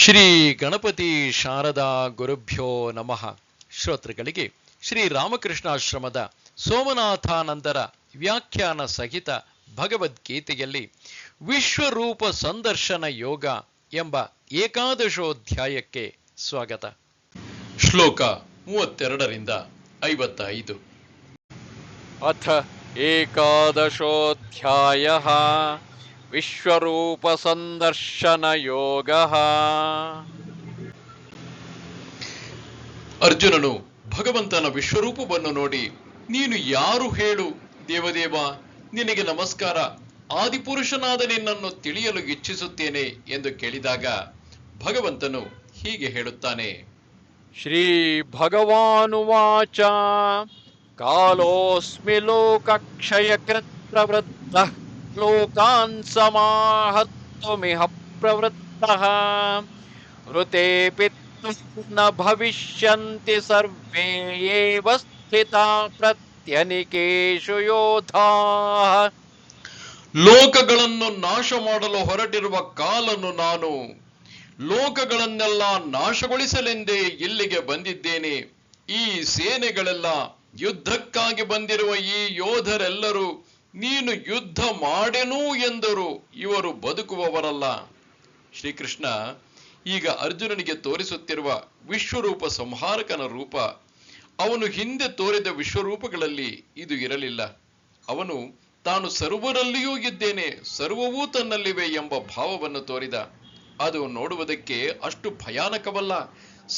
ಶ್ರೀ ಗಣಪತಿ ಶಾರದಾ ಗುರುಭ್ಯೋ ನಮಃ. ಶ್ರೋತೃಗಳಿಗೆ ಶ್ರೀ ರಾಮಕೃಷ್ಣಾಶ್ರಮದ ಸೋಮನಾಥಾನಂದರ ವ್ಯಾಖ್ಯಾನ ಸಹಿತ ಭಗವದ್ಗೀತೆಯಲ್ಲಿ ವಿಶ್ವರೂಪ ಸಂದರ್ಶನ ಯೋಗ ಎಂಬ ಏಕಾದಶೋಧ್ಯಾಯಕ್ಕೆ ಸ್ವಾಗತ. ಶ್ಲೋಕ 32ರಿಂದ 55. ಅಥ ಏಕಾದಶೋಧ್ಯಾಯಃ ವಿಶ್ವರೂಪ ಸಂದರ್ಶನ ಯೋಗಃ. ಅರ್ಜುನನು ಭಗವಂತನ ವಿಶ್ವರೂಪವನ್ನು ನೋಡಿ, ನೀನು ಯಾರು ಹೇಳು ದೇವದೇವ, ನಿನಗೆ ನಮಸ್ಕಾರ, ಆದಿಪುರುಷನಾದ ನಿನ್ನನ್ನು ತಿಳಿಯಲು ಇಚ್ಛಿಸುತ್ತೇನೆ ಎಂದು ಕೇಳಿದಾಗ ಭಗವಂತನು ಹೀಗೆ ಹೇಳುತ್ತಾನೆ. ಶ್ರೀ ಭಗವಾನುವಾಚ ಕಾಲೋಸ್ಮಿ ಲೋಕಕ್ಷಯಕೃತ್ ಪ್ರವೃತ್ತಃ ಲೋಕಾನ್ ಸಮಾಹರ್ತುಮಿಹ ಪ್ರವೃತ್ತಃ ಋತೇಪಿ ನ ಭವಿಷ್ಯಂತಿ ಸರ್ವೇ ಏವ ಸ್ಥಿತಾ ಪ್ರತ್ಯನಿಕೇಷು ಯೋಧಾಃ. ಲೋಕಗಳನ್ನು ನಾಶ ಮಾಡಲು ಹೊರಟಿರುವ ಕಾಲನು ನಾನು. ಲೋಕಗಳನ್ನೆಲ್ಲ ನಾಶಗೊಳಿಸಲೆಂದೇ ಇಲ್ಲಿಗೆ ಬಂದಿದ್ದೇನೆ. ಈ ಸೇನೆಗಳೆಲ್ಲ, ಯುದ್ಧಕ್ಕಾಗಿ ಬಂದಿರುವ ಈ ಯೋಧರೆಲ್ಲರೂ ನೀನು ಯುದ್ಧ ಮಾಡೆನು ಎಂದರು. ಇವರು ಬದುಕುವವರಲ್ಲ. ಶ್ರೀಕೃಷ್ಣ ಈಗ ಅರ್ಜುನನಿಗೆ ತೋರಿಸುತ್ತಿರುವ ವಿಶ್ವರೂಪ ಸಂಹಾರಕನ ರೂಪ ಅವನು ಹಿಂದೆ ತೋರಿದ ವಿಶ್ವರೂಪಗಳಲ್ಲಿ ಇದು ಇರಲಿಲ್ಲ. ಅವನು ತಾನು ಸರ್ವರಲ್ಲಿಯೂ ಇದ್ದೇನೆ, ಸರ್ವವೂ ತನ್ನಲ್ಲಿವೆ ಎಂಬ ಭಾವವನ್ನು ತೋರಿದ. ಅದು ನೋಡುವುದಕ್ಕೆ ಅಷ್ಟು ಭಯಾನಕವಲ್ಲ.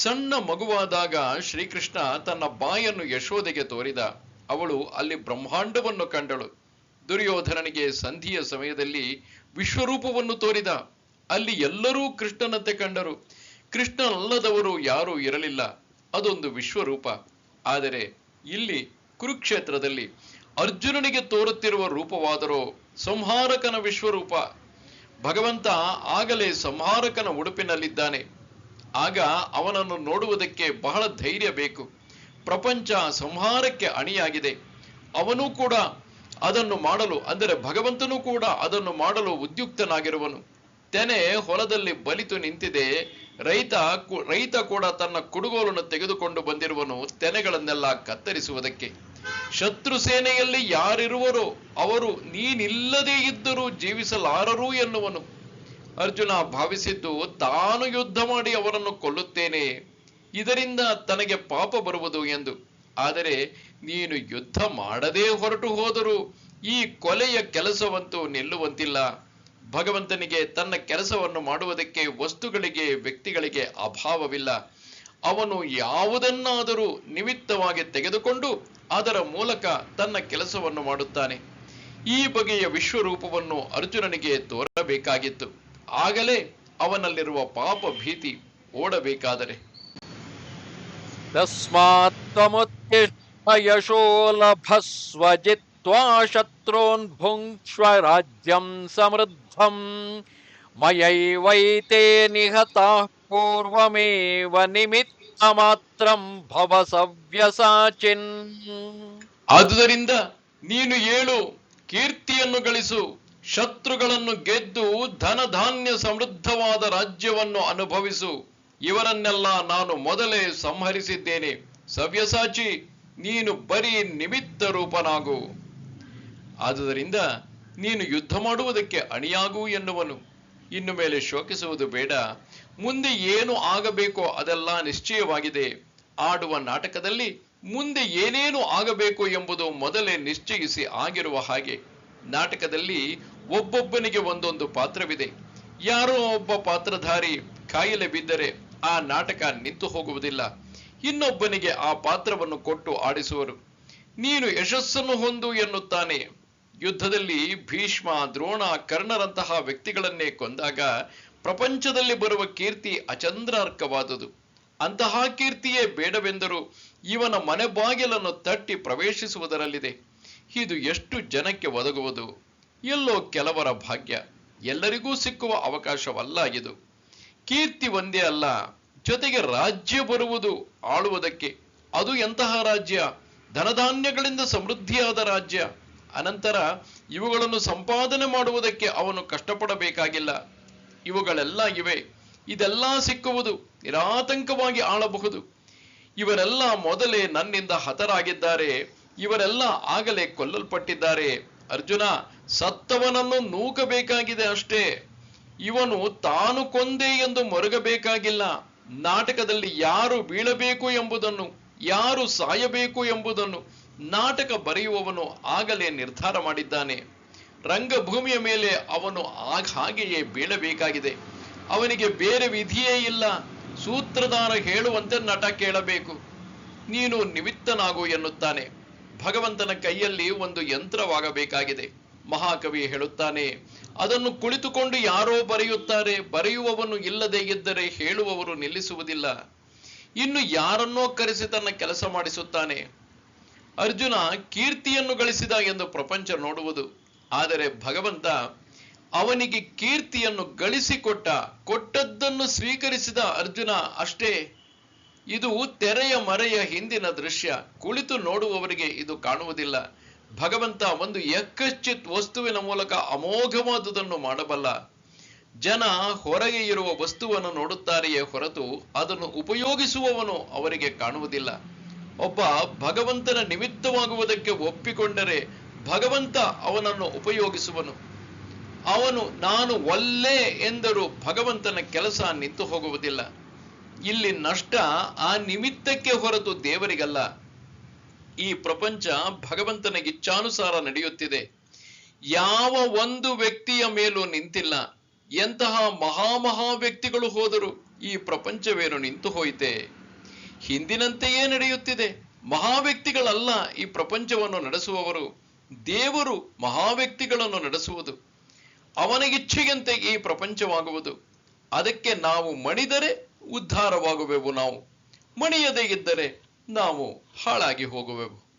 ಸಣ್ಣ ಮಗುವಾದಾಗ ಶ್ರೀಕೃಷ್ಣ ತನ್ನ ಬಾಯನ್ನು ಯಶೋದೆಗೆ ತೋರಿದ. ಅವಳು ಅಲ್ಲಿ ಬ್ರಹ್ಮಾಂಡವನ್ನು ಕಂಡಳು. ದುರ್ಯೋಧನನಿಗೆ ಸಂಧಿಯ ಸಮಯದಲ್ಲಿ ವಿಶ್ವರೂಪವನ್ನು ತೋರಿದ. ಅಲ್ಲಿ ಎಲ್ಲರೂ ಕೃಷ್ಣನಂತೆ ಕಂಡರು. ಕೃಷ್ಣನಲ್ಲದವರು ಯಾರೂ ಇರಲಿಲ್ಲ. ಅದೊಂದು ವಿಶ್ವರೂಪ. ಆದರೆ ಇಲ್ಲಿ ಕುರುಕ್ಷೇತ್ರದಲ್ಲಿ ಅರ್ಜುನನಿಗೆ ತೋರುತ್ತಿರುವ ರೂಪವಾದರೂ ಸಂಹಾರಕನ ವಿಶ್ವರೂಪ. ಭಗವಂತ ಆಗಲೇ ಸಂಹಾರಕನ ಉಡುಪಿನಲ್ಲಿದ್ದಾನೆ. ಆಗ ಅವನನ್ನು ನೋಡುವುದಕ್ಕೆ ಬಹಳ ಧೈರ್ಯ ಬೇಕು. ಪ್ರಪಂಚ ಸಂಹಾರಕ್ಕೆ ಅಣಿಯಾಗಿದೆ. ಅವನೂ ಕೂಡ ಅದನ್ನು ಮಾಡಲು, ಅಂದರೆ ಭಗವಂತನೂ ಕೂಡ ಅದನ್ನು ಮಾಡಲು ಉದ್ಯುಕ್ತನಾಗಿರುವನು. ತೆನೆ ಹೊಲದಲ್ಲಿ ಬಲಿತು ನಿಂತಿದೆ. ರೈತ ಕೂಡ ತನ್ನ ಕುಡುಗೋಲನ್ನು ತೆಗೆದುಕೊಂಡು ಬಂದಿರುವನು ತೆನೆಗಳನ್ನೆಲ್ಲ ಕತ್ತರಿಸುವುದಕ್ಕೆ. ಶತ್ರು ಸೇನೆಯಲ್ಲಿ ಯಾರಿರುವರೋ ಅವರು ನೀನಿಲ್ಲದೇ ಇದ್ದರೂ ಜೀವಿಸಲಾರರು ಎನ್ನುವನು. ಅರ್ಜುನ ಭಾವಿಸಿದ್ದು ತಾನು ಯುದ್ಧ ಮಾಡಿ ಅವರನ್ನು ಕೊಲ್ಲುತ್ತೇನೆ, ಇದರಿಂದ ತನಗೆ ಪಾಪ ಬರುವುದು ಎಂದು. ಆದರೆ ನೀನು ಯುದ್ಧ ಮಾಡದೇ ಹೊರಟು ಹೋದರೂ ಈ ಕೊಲೆಯ ಕೆಲಸವಂತೂ ನಿಲ್ಲುವಂತಿಲ್ಲ. ಭಗವಂತನಿಗೆ ತನ್ನ ಕೆಲಸವನ್ನು ಮಾಡುವುದಕ್ಕೆ ವಸ್ತುಗಳಿಗೆ, ವ್ಯಕ್ತಿಗಳಿಗೆ ಅಭಾವವಿಲ್ಲ. ಅವನು ಯಾವುದನ್ನಾದರೂ ನಿಮಿತ್ತವಾಗಿ ತೆಗೆದುಕೊಂಡು ಅದರ ಮೂಲಕ ತನ್ನ ಕೆಲಸವನ್ನು ಮಾಡುತ್ತಾನೆ. ಈ ಬಗೆಯ ವಿಶ್ವರೂಪವನ್ನು ಅರ್ಜುನನಿಗೆ ತೋರಬೇಕಾಗಿತ್ತು. ಆಗಲೇ ಅವನಲ್ಲಿರುವ ಪಾಪ ಭೀತಿ ಓಡಬೇಕಾದರೆ. ತಸ್ಮಾತ್ ತ್ವಮುತ್ತಿಷ್ಠ ಯಶೋ ಲಭಸ್ವ ಜಿತ್ವಾ ಶತ್ರೂನ್ ಭುಂಕ್ಷ್ವ ರಾಜ್ಯಂ ಸಮೃದ್ಧಂ ಮಯೈವೈತೆ ನಿಹತಾಃ ಪೂರ್ವಮೇವ ನಿಮಿತ್ತ ಮಾತ್ರಂ ಭವ ಸವ್ಯಸಾಚಿನ್. ಆದುದರಿಂದ ನೀನು ಏಳು, ಕೀರ್ತಿಯನ್ನು ಗಳಿಸು, ಶತ್ರುಗಳನ್ನು ಗೆದ್ದು ಧನಧಾನ್ಯ ಸಮೃದ್ಧವಾದ ರಾಜ್ಯವನ್ನು ಅನುಭವಿಸು. ಇವರನ್ನೆಲ್ಲ ನಾನು ಮೊದಲೇ ಸಂಹರಿಸಿದ್ದೇನೆ. ಸವ್ಯಸಾಚಿ, ನೀನು ಬರೀ ನಿಮಿತ್ತ ರೂಪನಾಗು. ಆದುದರಿಂದ ನೀನು ಯುದ್ಧ ಮಾಡುವುದಕ್ಕೆ ಅಣಿಯಾಗು ಎನ್ನುವನು. ಇನ್ನು ಮೇಲೆ ಶೋಕಿಸುವುದು ಬೇಡ. ಮುಂದೆ ಏನು ಆಗಬೇಕೋ ಅದೆಲ್ಲ ನಿಶ್ಚಯವಾಗಿದೆ. ಆಡುವ ನಾಟಕದಲ್ಲಿ ಮುಂದೆ ಏನೇನು ಆಗಬೇಕು ಎಂಬುದು ಮೊದಲೇ ನಿಶ್ಚಯಿಸಿ ಆಗಿರುವ ಹಾಗೆ. ನಾಟಕದಲ್ಲಿ ಒಬ್ಬೊಬ್ಬನಿಗೆ ಒಂದೊಂದು ಪಾತ್ರವಿದೆ. ಯಾರೋ ಒಬ್ಬ ಪಾತ್ರಧಾರಿ ಕಾಯಿಲೆ ಬಿದ್ದರೆ ಆ ನಾಟಕ ನಿಂತು ಹೋಗುವುದಿಲ್ಲ. ಇನ್ನೊಬ್ಬನಿಗೆ ಆ ಪಾತ್ರವನ್ನು ಕೊಟ್ಟು ಆಡಿಸುವರು. ನೀನು ಯಶಸ್ಸನ್ನು ಹೊಂದು ಎನ್ನುತ್ತಾನೆ. ಯುದ್ಧದಲ್ಲಿ ಭೀಷ್ಮ, ದ್ರೋಣ, ಕರ್ಣರಂತಹ ವ್ಯಕ್ತಿಗಳನ್ನೇ ಕೊಂದಾಗ ಪ್ರಪಂಚದಲ್ಲಿ ಬರುವ ಕೀರ್ತಿ ಅಚಂದ್ರಾರ್ಕವಾದುದು. ಅಂತಹ ಕೀರ್ತಿಯೇ ಬೇಡವೆಂದರೂ ಇವನ ಮನೆ ಬಾಗಿಲನ್ನು ತಟ್ಟಿ ಪ್ರವೇಶಿಸುವುದರಲ್ಲಿದೆ. ಇದು ಎಷ್ಟು ಜನಕ್ಕೆ ಒದಗುವುದು? ಎಲ್ಲೋ ಕೆಲವರ ಭಾಗ್ಯ. ಎಲ್ಲರಿಗೂ ಸಿಕ್ಕುವ ಅವಕಾಶವಲ್ಲ ಇದು. ಕೀರ್ತಿ ಒಂದೇ ಅಲ್ಲ, ಜೊತೆಗೆ ರಾಜ್ಯ ಬರುವುದು ಆಳುವುದಕ್ಕೆ. ಅದು ಎಂತಹ ರಾಜ್ಯ? ಧನಧಾನ್ಯಗಳಿಂದ ಸಮೃದ್ಧಿಯಾದ ರಾಜ್ಯ. ಅನಂತರ ಇವುಗಳನ್ನು ಸಂಪಾದನೆ ಮಾಡುವುದಕ್ಕೆ ಅವನು ಕಷ್ಟಪಡಬೇಕಾಗಿಲ್ಲ. ಇವುಗಳೆಲ್ಲ ಇವೆ. ಇದೆಲ್ಲ ಸಿಕ್ಕುವುದು, ನಿರಾತಂಕವಾಗಿ ಆಳಬಹುದು. ಇವರೆಲ್ಲ ಮೊದಲೇ ನನ್ನಿಂದ ಹತರಾಗಿದ್ದಾರೆ, ಇವರೆಲ್ಲ ಆಗಲೇ ಕೊಲ್ಲಲ್ಪಟ್ಟಿದ್ದಾರೆ. ಅರ್ಜುನ, ಸತ್ತವನನ್ನು ನೂಕಬೇಕಾಗಿದೆ ಅಷ್ಟೇ. ಇವನು ತಾನು ಕೊಂದೆ ಎಂದು ಮೊರಗಬೇಕಾಗಿಲ್ಲ. ನಾಟಕದಲ್ಲಿ ಯಾರು ಬೀಳಬೇಕು ಎಂಬುದನ್ನು, ಯಾರು ಸಾಯಬೇಕು ಎಂಬುದನ್ನು ನಾಟಕ ಬರೆಯುವವನು ಆಗಲೇ ನಿರ್ಧಾರ ಮಾಡಿದ್ದಾನೆ. ರಂಗಭೂಮಿಯ ಮೇಲೆ ಅವನು ಹಾಗೆಯೇ ಬೀಳಬೇಕಾಗಿದೆ. ಅವನಿಗೆ ಬೇರೆ ವಿಧಿಯೇ ಇಲ್ಲ. ಸೂತ್ರಧಾರ ಹೇಳುವಂತೆ ನಟ ಕೇಳಬೇಕು. ನೀನು ನಿಮಿತ್ತನಾಗು ಎನ್ನುತ್ತಾನೆ. ಭಗವಂತನ ಕೈಯಲ್ಲಿ ಒಂದು ಯಂತ್ರವಾಗಬೇಕಾಗಿದೆ. ಮಹಾಕವಿ ಹೇಳುತ್ತಾನೆ, ಅದನ್ನು ಕುಳಿತುಕೊಂಡು ಯಾರೋ ಬರೆಯುತ್ತಾರೆ. ಬರೆಯುವವನು ಇಲ್ಲದೆ ಇದ್ದರೆ ಹೇಳುವವರು ನಿಲ್ಲಿಸುವುದಿಲ್ಲ. ಇನ್ನು ಯಾರನ್ನೋ ಕರೆಸಿ ತನ್ನ ಕೆಲಸ ಮಾಡಿಸುತ್ತಾನೆ. ಅರ್ಜುನ ಕೀರ್ತಿಯನ್ನು ಗಳಿಸಿದ ಎಂದು ಪ್ರಪಂಚ ನೋಡುವುದು. ಆದರೆ ಭಗವಂತ ಅವನಿಗೆ ಕೀರ್ತಿಯನ್ನು ಕೊಟ್ಟದ್ದನ್ನು ಸ್ವೀಕರಿಸಿದ ಅರ್ಜುನ ಅಷ್ಟೇ. ಇದು ತೆರೆಯ ಮರೆಯ ಹಿಂದಿನ ದೃಶ್ಯ. ಕುಳಿತು ನೋಡುವವರಿಗೆ ಇದು ಕಾಣುವುದಿಲ್ಲ. ಭಗವಂತ ಒಂದು ಯಕ್ಕಶ್ಚಿತ್ ವಸ್ತುವಿನ ಮೂಲಕ ಅಮೋಘವಾದುದನ್ನು ಮಾಡಬಲ್ಲ. ಜನ ಹೊರಗೆ ಇರುವ ವಸ್ತುವನ್ನು ನೋಡುತ್ತಾರೆಯೇ ಹೊರತು ಅದನ್ನು ಉಪಯೋಗಿಸುವವನು ಅವರಿಗೆ ಕಾಣುವುದಿಲ್ಲ. ಒಬ್ಬ ಭಗವಂತನ ನಿಮಿತ್ತವಾಗುವುದಕ್ಕೆ ಒಪ್ಪಿಕೊಂಡರೆ ಭಗವಂತ ಅವನನ್ನು ಉಪಯೋಗಿಸುವನು. ಅವನು ನಾನು ಒಲ್ಲೆ ಎಂದರೂ ಭಗವಂತನ ಕೆಲಸ ನಿಂತು ಹೋಗುವುದಿಲ್ಲ. ಇಲ್ಲಿ ನಷ್ಟ ಆ ನಿಮಿತ್ತಕ್ಕೆ ಹೊರತು ದೇವರಿಗಲ್ಲ. ಈ ಪ್ರಪಂಚ ಭಗವಂತನ ಇಚ್ಛಾನುಸಾರ ನಡೆಯುತ್ತಿದೆ. ಯಾವ ಒಂದು ವ್ಯಕ್ತಿಯ ಮೇಲೂ ನಿಂತಿಲ್ಲ. ಎಂತಹ ಮಹಾ ವ್ಯಕ್ತಿಗಳು ಹೋದರೂ ಈ ಪ್ರಪಂಚವೇನು ನಿಂತು ಹೋಯಿತೆ? ಹಿಂದಿನಂತೆಯೇ ನಡೆಯುತ್ತಿದೆ. ಮಹಾವ್ಯಕ್ತಿಗಳಲ್ಲ ಈ ಪ್ರಪಂಚವನ್ನು ನಡೆಸುವವರು. ದೇವರು ಮಹಾವ್ಯಕ್ತಿಗಳನ್ನು ನಡೆಸುವುದು. ಅವನ ಇಚ್ಛೆಯಂತೆ ಈ ಪ್ರಪಂಚವಾಗುವುದು. ಅದಕ್ಕೆ ನಾವು ಮಣಿದರೆ ಉದ್ಧಾರವಾಗುವೆವು. ನಾವು ಮಣಿಯದೇ ಇದ್ದರೆ ನಾವು ಹಾಳಾಗಿ ಹೋಗುವೆವು.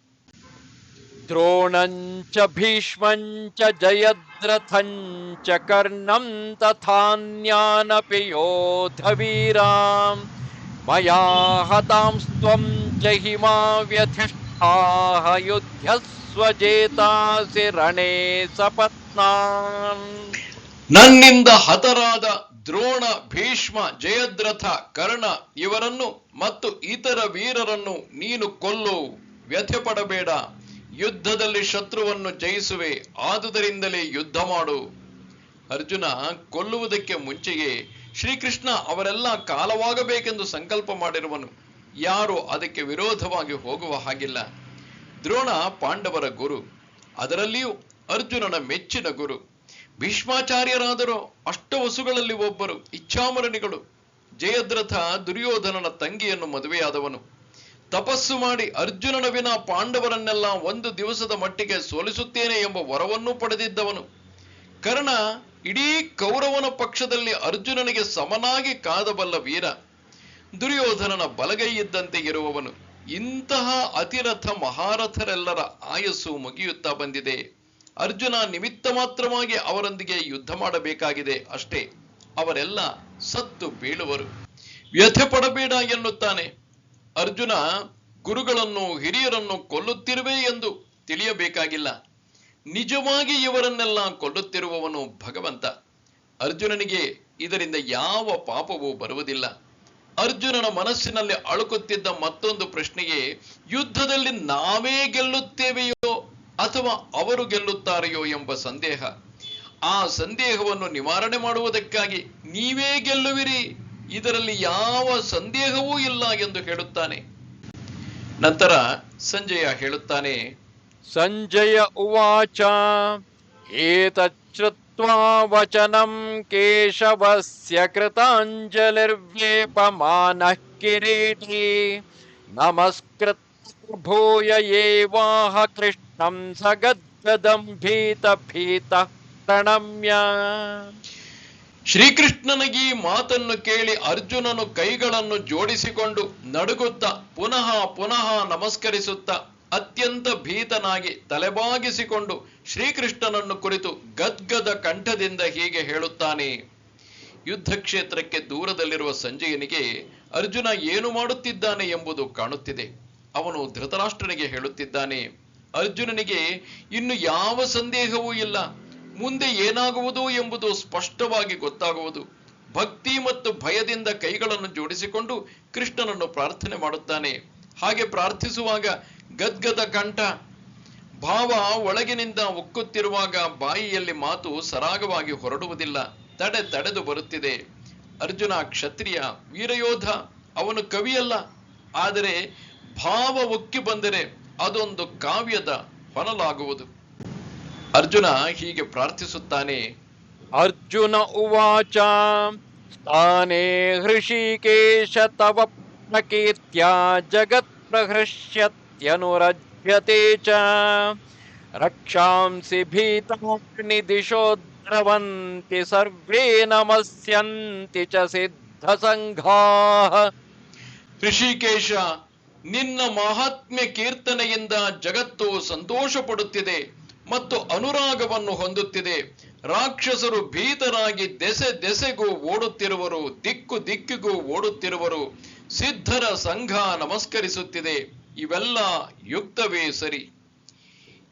ದ್ರೋಣಂಚ ಭೀಷ್ಮಂಚ ಜಯದ್ರಥಂಚ ಕರ್ಣಂ ತಥಾನ್ಯಾನಪಿ ಯೋಧವೀರಾಂ ಮಯಾ ಹತಾಂಸ್ತ್ವಂ ಜಹಿಮಾ ವ್ಯಥಿಷ್ಠಾಃ ಯುಧ್ಯಸ್ವ ಜೇತಾಸಿ ರಣೇ ಸಪತ್ನಾನ್. ನನ್ನಿಂದ ಹತರಾದ ದ್ರೋಣ, ಭೀಷ್ಮ, ಜಯದ್ರಥ, ಕರ್ಣ ಇವರನ್ನು ಮತ್ತು ಇತರ ವೀರರನ್ನು ನೀನು ಕೊಲ್ಲು. ವ್ಯಥೆ ಪಡಬೇಡ. ಯುದ್ಧದಲ್ಲಿ ಶತ್ರುವನ್ನು ಜಯಿಸುವೆ. ಆದುದರಿಂದಲೇ ಯುದ್ಧ ಮಾಡು. ಅರ್ಜುನ ಕೊಲ್ಲುವುದಕ್ಕೆ ಮುಂಚೆಯೇ ಶ್ರೀಕೃಷ್ಣ ಅವರೆಲ್ಲ ಕಾಲವಾಗಬೇಕೆಂದು ಸಂಕಲ್ಪ ಮಾಡಿರುವನು. ಯಾರು ಅದಕ್ಕೆ ವಿರೋಧವಾಗಿ ಹೋಗುವ ಹಾಗಿಲ್ಲ. ದ್ರೋಣ ಪಾಂಡವರ ಗುರು, ಅದರಲ್ಲಿಯೂ ಅರ್ಜುನನ ಮೆಚ್ಚಿನ ಗುರು. ಭೀಷ್ಮಾಚಾರ್ಯರಾದರೂ ಅಷ್ಟವಸುಗಳಲ್ಲಿ ಒಬ್ಬರು, ಇಚ್ಛಾಮರಣಿಗಳು. ಜಯದ್ರಥ ದುರ್ಯೋಧನನ ತಂಗಿಯನ್ನು ಮದುವೆಯಾದವನು. ತಪಸ್ಸು ಮಾಡಿ ಅರ್ಜುನನ ವಿನ ಪಾಂಡವರನ್ನೆಲ್ಲ ಒಂದು ದಿವಸದ ಮಟ್ಟಿಗೆ ಸೋಲಿಸುತ್ತೇನೆ ಎಂಬ ವರವನ್ನೂ ಪಡೆದಿದ್ದವನು. ಕರ್ಣ ಇಡೀ ಕೌರವನ ಪಕ್ಷದಲ್ಲಿ ಅರ್ಜುನನಿಗೆ ಸಮನಾಗಿ ಕಾದಬಲ್ಲ ವೀರ. ದುರ್ಯೋಧನನ ಬಲಗೈ ಇದ್ದಂತೆ ಇರುವವನು. ಇಂತಹ ಅತಿರಥ ಮಹಾರಥರೆಲ್ಲರ ಆಯಸ್ಸು ಮುಗಿಯುತ್ತಾ ಬಂದಿದೆ. ಅರ್ಜುನ ನಿಮಿತ್ತ ಮಾತ್ರವಾಗಿ ಅವರೊಂದಿಗೆ ಯುದ್ಧ ಮಾಡಬೇಕಾಗಿದೆ ಅಷ್ಟೇ. ಅವರೆಲ್ಲ ಸತ್ತು ಬೀಳುವರು. ವ್ಯಥೆ ಪಡಬೇಡ ಎನ್ನುತ್ತಾನೆ. ಅರ್ಜುನ ಗುರುಗಳನ್ನು ಹಿರಿಯರನ್ನು ಕೊಲ್ಲುತ್ತಿರುವೆ ಎಂದು ತಿಳಿಯಬೇಕಾಗಿಲ್ಲ. ನಿಜವಾಗಿ ಇವರನ್ನೆಲ್ಲ ಕೊಲ್ಲುತ್ತಿರುವವನು ಭಗವಂತ. ಅರ್ಜುನನಿಗೆ ಇದರಿಂದ ಯಾವ ಪಾಪವೂ ಬರುವುದಿಲ್ಲ. ಅರ್ಜುನನ ಮನಸ್ಸಿನಲ್ಲಿ ಅಳುಕುತ್ತಿದ್ದ ಮತ್ತೊಂದು ಪ್ರಶ್ನೆಯೇ, ಯುದ್ಧದಲ್ಲಿ ನಾವೇ ಗೆಲ್ಲುತ್ತೇವೆಯೋ ಅಥವಾ ಅವರು ಗೆಲ್ಲುತ್ತಾರೆಯೋ ಎಂಬ ಸಂದೇಹ. ಆ ಸಂದೇಹವನ್ನು ನಿವಾರಣೆ ಮಾಡುವುದಕ್ಕಾಗಿ ನೀವೇ ಗೆಲ್ಲುವಿರಿ, ಇದರಲ್ಲಿ ಯಾವ ಸಂದೇಹವೂ ಇಲ್ಲ ಎಂದು ಹೇಳುತ್ತಾನೆ. ನಂತರ ಸಂಜಯ ಹೇಳುತ್ತಾನೆ, ಸಂಜಯ ಉವಾಚ ಏತಚ್ಛ್ರುತ್ವಾ ವಚನಂ ಕೇಶವಸ್ಯ ಕೃತಾಂಜಲಿರ್ವೇಪಮಾನಃ ಕಿರೀಟಿ ನಮಸ್ಕೃತ್ಯ ಭೂಯ ಏವಾಹ ಕೃಷ್ಣಂ ಸಗದ್ಗದಂ ಭೀತ ಪ್ರಣಮ್ಯ. ಶ್ರೀಕೃಷ್ಣನಿಗೆ ಈ ಮಾತನ್ನು ಕೇಳಿ ಅರ್ಜುನನು ಕೈಗಳನ್ನು ಜೋಡಿಸಿಕೊಂಡು ನಡುಗುತ್ತಾ ಪುನಃ ಪುನಃ ನಮಸ್ಕರಿಸುತ್ತಾ ಅತ್ಯಂತ ಭೀತನಾಗಿ ತಲೆಬಾಗಿಸಿಕೊಂಡು ಶ್ರೀಕೃಷ್ಣನನ್ನು ಕುರಿತು ಗದ್ಗದ ಕಂಠದಿಂದ ಹೀಗೆ ಹೇಳುತ್ತಾನೆ. ಯುದ್ಧ ಕ್ಷೇತ್ರಕ್ಕೆ ದೂರದಲ್ಲಿರುವ ಸಂಜಯನಿಗೆ ಅರ್ಜುನ ಏನು ಮಾಡುತ್ತಿದ್ದಾನೆ ಎಂಬುದು ಕಾಣುತ್ತಿದೆ. ಅವನು ಧೃತರಾಷ್ಟ್ರನಿಗೆ ಹೇಳುತ್ತಿದ್ದಾನೆ, ಅರ್ಜುನನಿಗೆ ಇನ್ನು ಯಾವ ಸಂದೇಹವೂ ಇಲ್ಲ. ಮುಂದೆ ಏನಾಗುವುದು ಎಂಬುದು ಸ್ಪಷ್ಟವಾಗಿ ಗೊತ್ತಾಗುವುದು. ಭಕ್ತಿ ಮತ್ತು ಎಂದು ಭಯದಿಂದ ಕೈಗಳನ್ನು ಜೋಡಿಸಿಕೊಂಡು ಕೃಷ್ಣನನ್ನು ಪ್ರಾರ್ಥನೆ ಮಾಡುತ್ತಾನೆ. ಹಾಗೆ ಪ್ರಾರ್ಥಿಸುವಾಗ ಗದ್ಗದ ಕಂಠ, ಭಾವ ಒಳಗಿನಿಂದ ಉಕ್ಕುತ್ತಿರುವಾಗ ಬಾಯಿಯಲ್ಲಿ ಮಾತು ಸರಾಗವಾಗಿ ಹೊರಡುವುದಿಲ್ಲ, ತಡೆದು ಬರುತ್ತಿದೆ. ಅರ್ಜುನ ಕ್ಷತ್ರಿಯ ವೀರಯೋಧ, ಅವನು ಕವಿಯಲ್ಲ. ಆದರೆ ಭಾವ ಉಕ್ಕಿ ಬಂದರೆ ಅದೊಂದು ಕಾವ್ಯದ ಹೊನಲಾಗುವುದು. ಅರ್ಜುನ ಹೀಗೆ ಪ್ರಾರ್ಥಿಸುತ್ತಾನೆ. ಅರ್ಜುನ ಉವಾಚ ಸ್ಥಾನೇ ಹೃಷಿಕೇಶ ತವ ಪ್ರಕೀರ್ತ್ಯ ಜಗತ್ ಪ್ರಹೃಷ್ಯತ್ಯನುರಜ್ಯತೆ ಚ ರಕ್ಷಾಂಸಿ ಭೀತಾಗ್ನಿ ದಿಶೋ ದ್ರವಂತಿ ಸರ್ವೇ ನಮಸ್ಯಂತಿ ಚ ಸಿದ್ಧ ಸಂಘಾಃ. ಋಷಿಕೇಶ, ನಿನ್ನ ಮಹಾತ್ಮ್ಯ ಕೀರ್ತನೆಯಿಂದ ಜಗತ್ತು ಸಂತೋಷ ಪಡುತ್ತಿದೆ ಮತ್ತು ಅನುರಾಗವನ್ನು ಹೊಂದುತ್ತಿದೆ. ರಾಕ್ಷಸರು ಭೀತರಾಗಿ ದೆಸೆಗೂ ಓಡುತ್ತಿರುವರು, ದಿಕ್ಕಿಗೂ ಓಡುತ್ತಿರುವರು. ಸಿದ್ಧರ ಸಂಘ ನಮಸ್ಕರಿಸುತ್ತಿದೆ. ಇವೆಲ್ಲ ಯುಕ್ತವೇ ಸರಿ.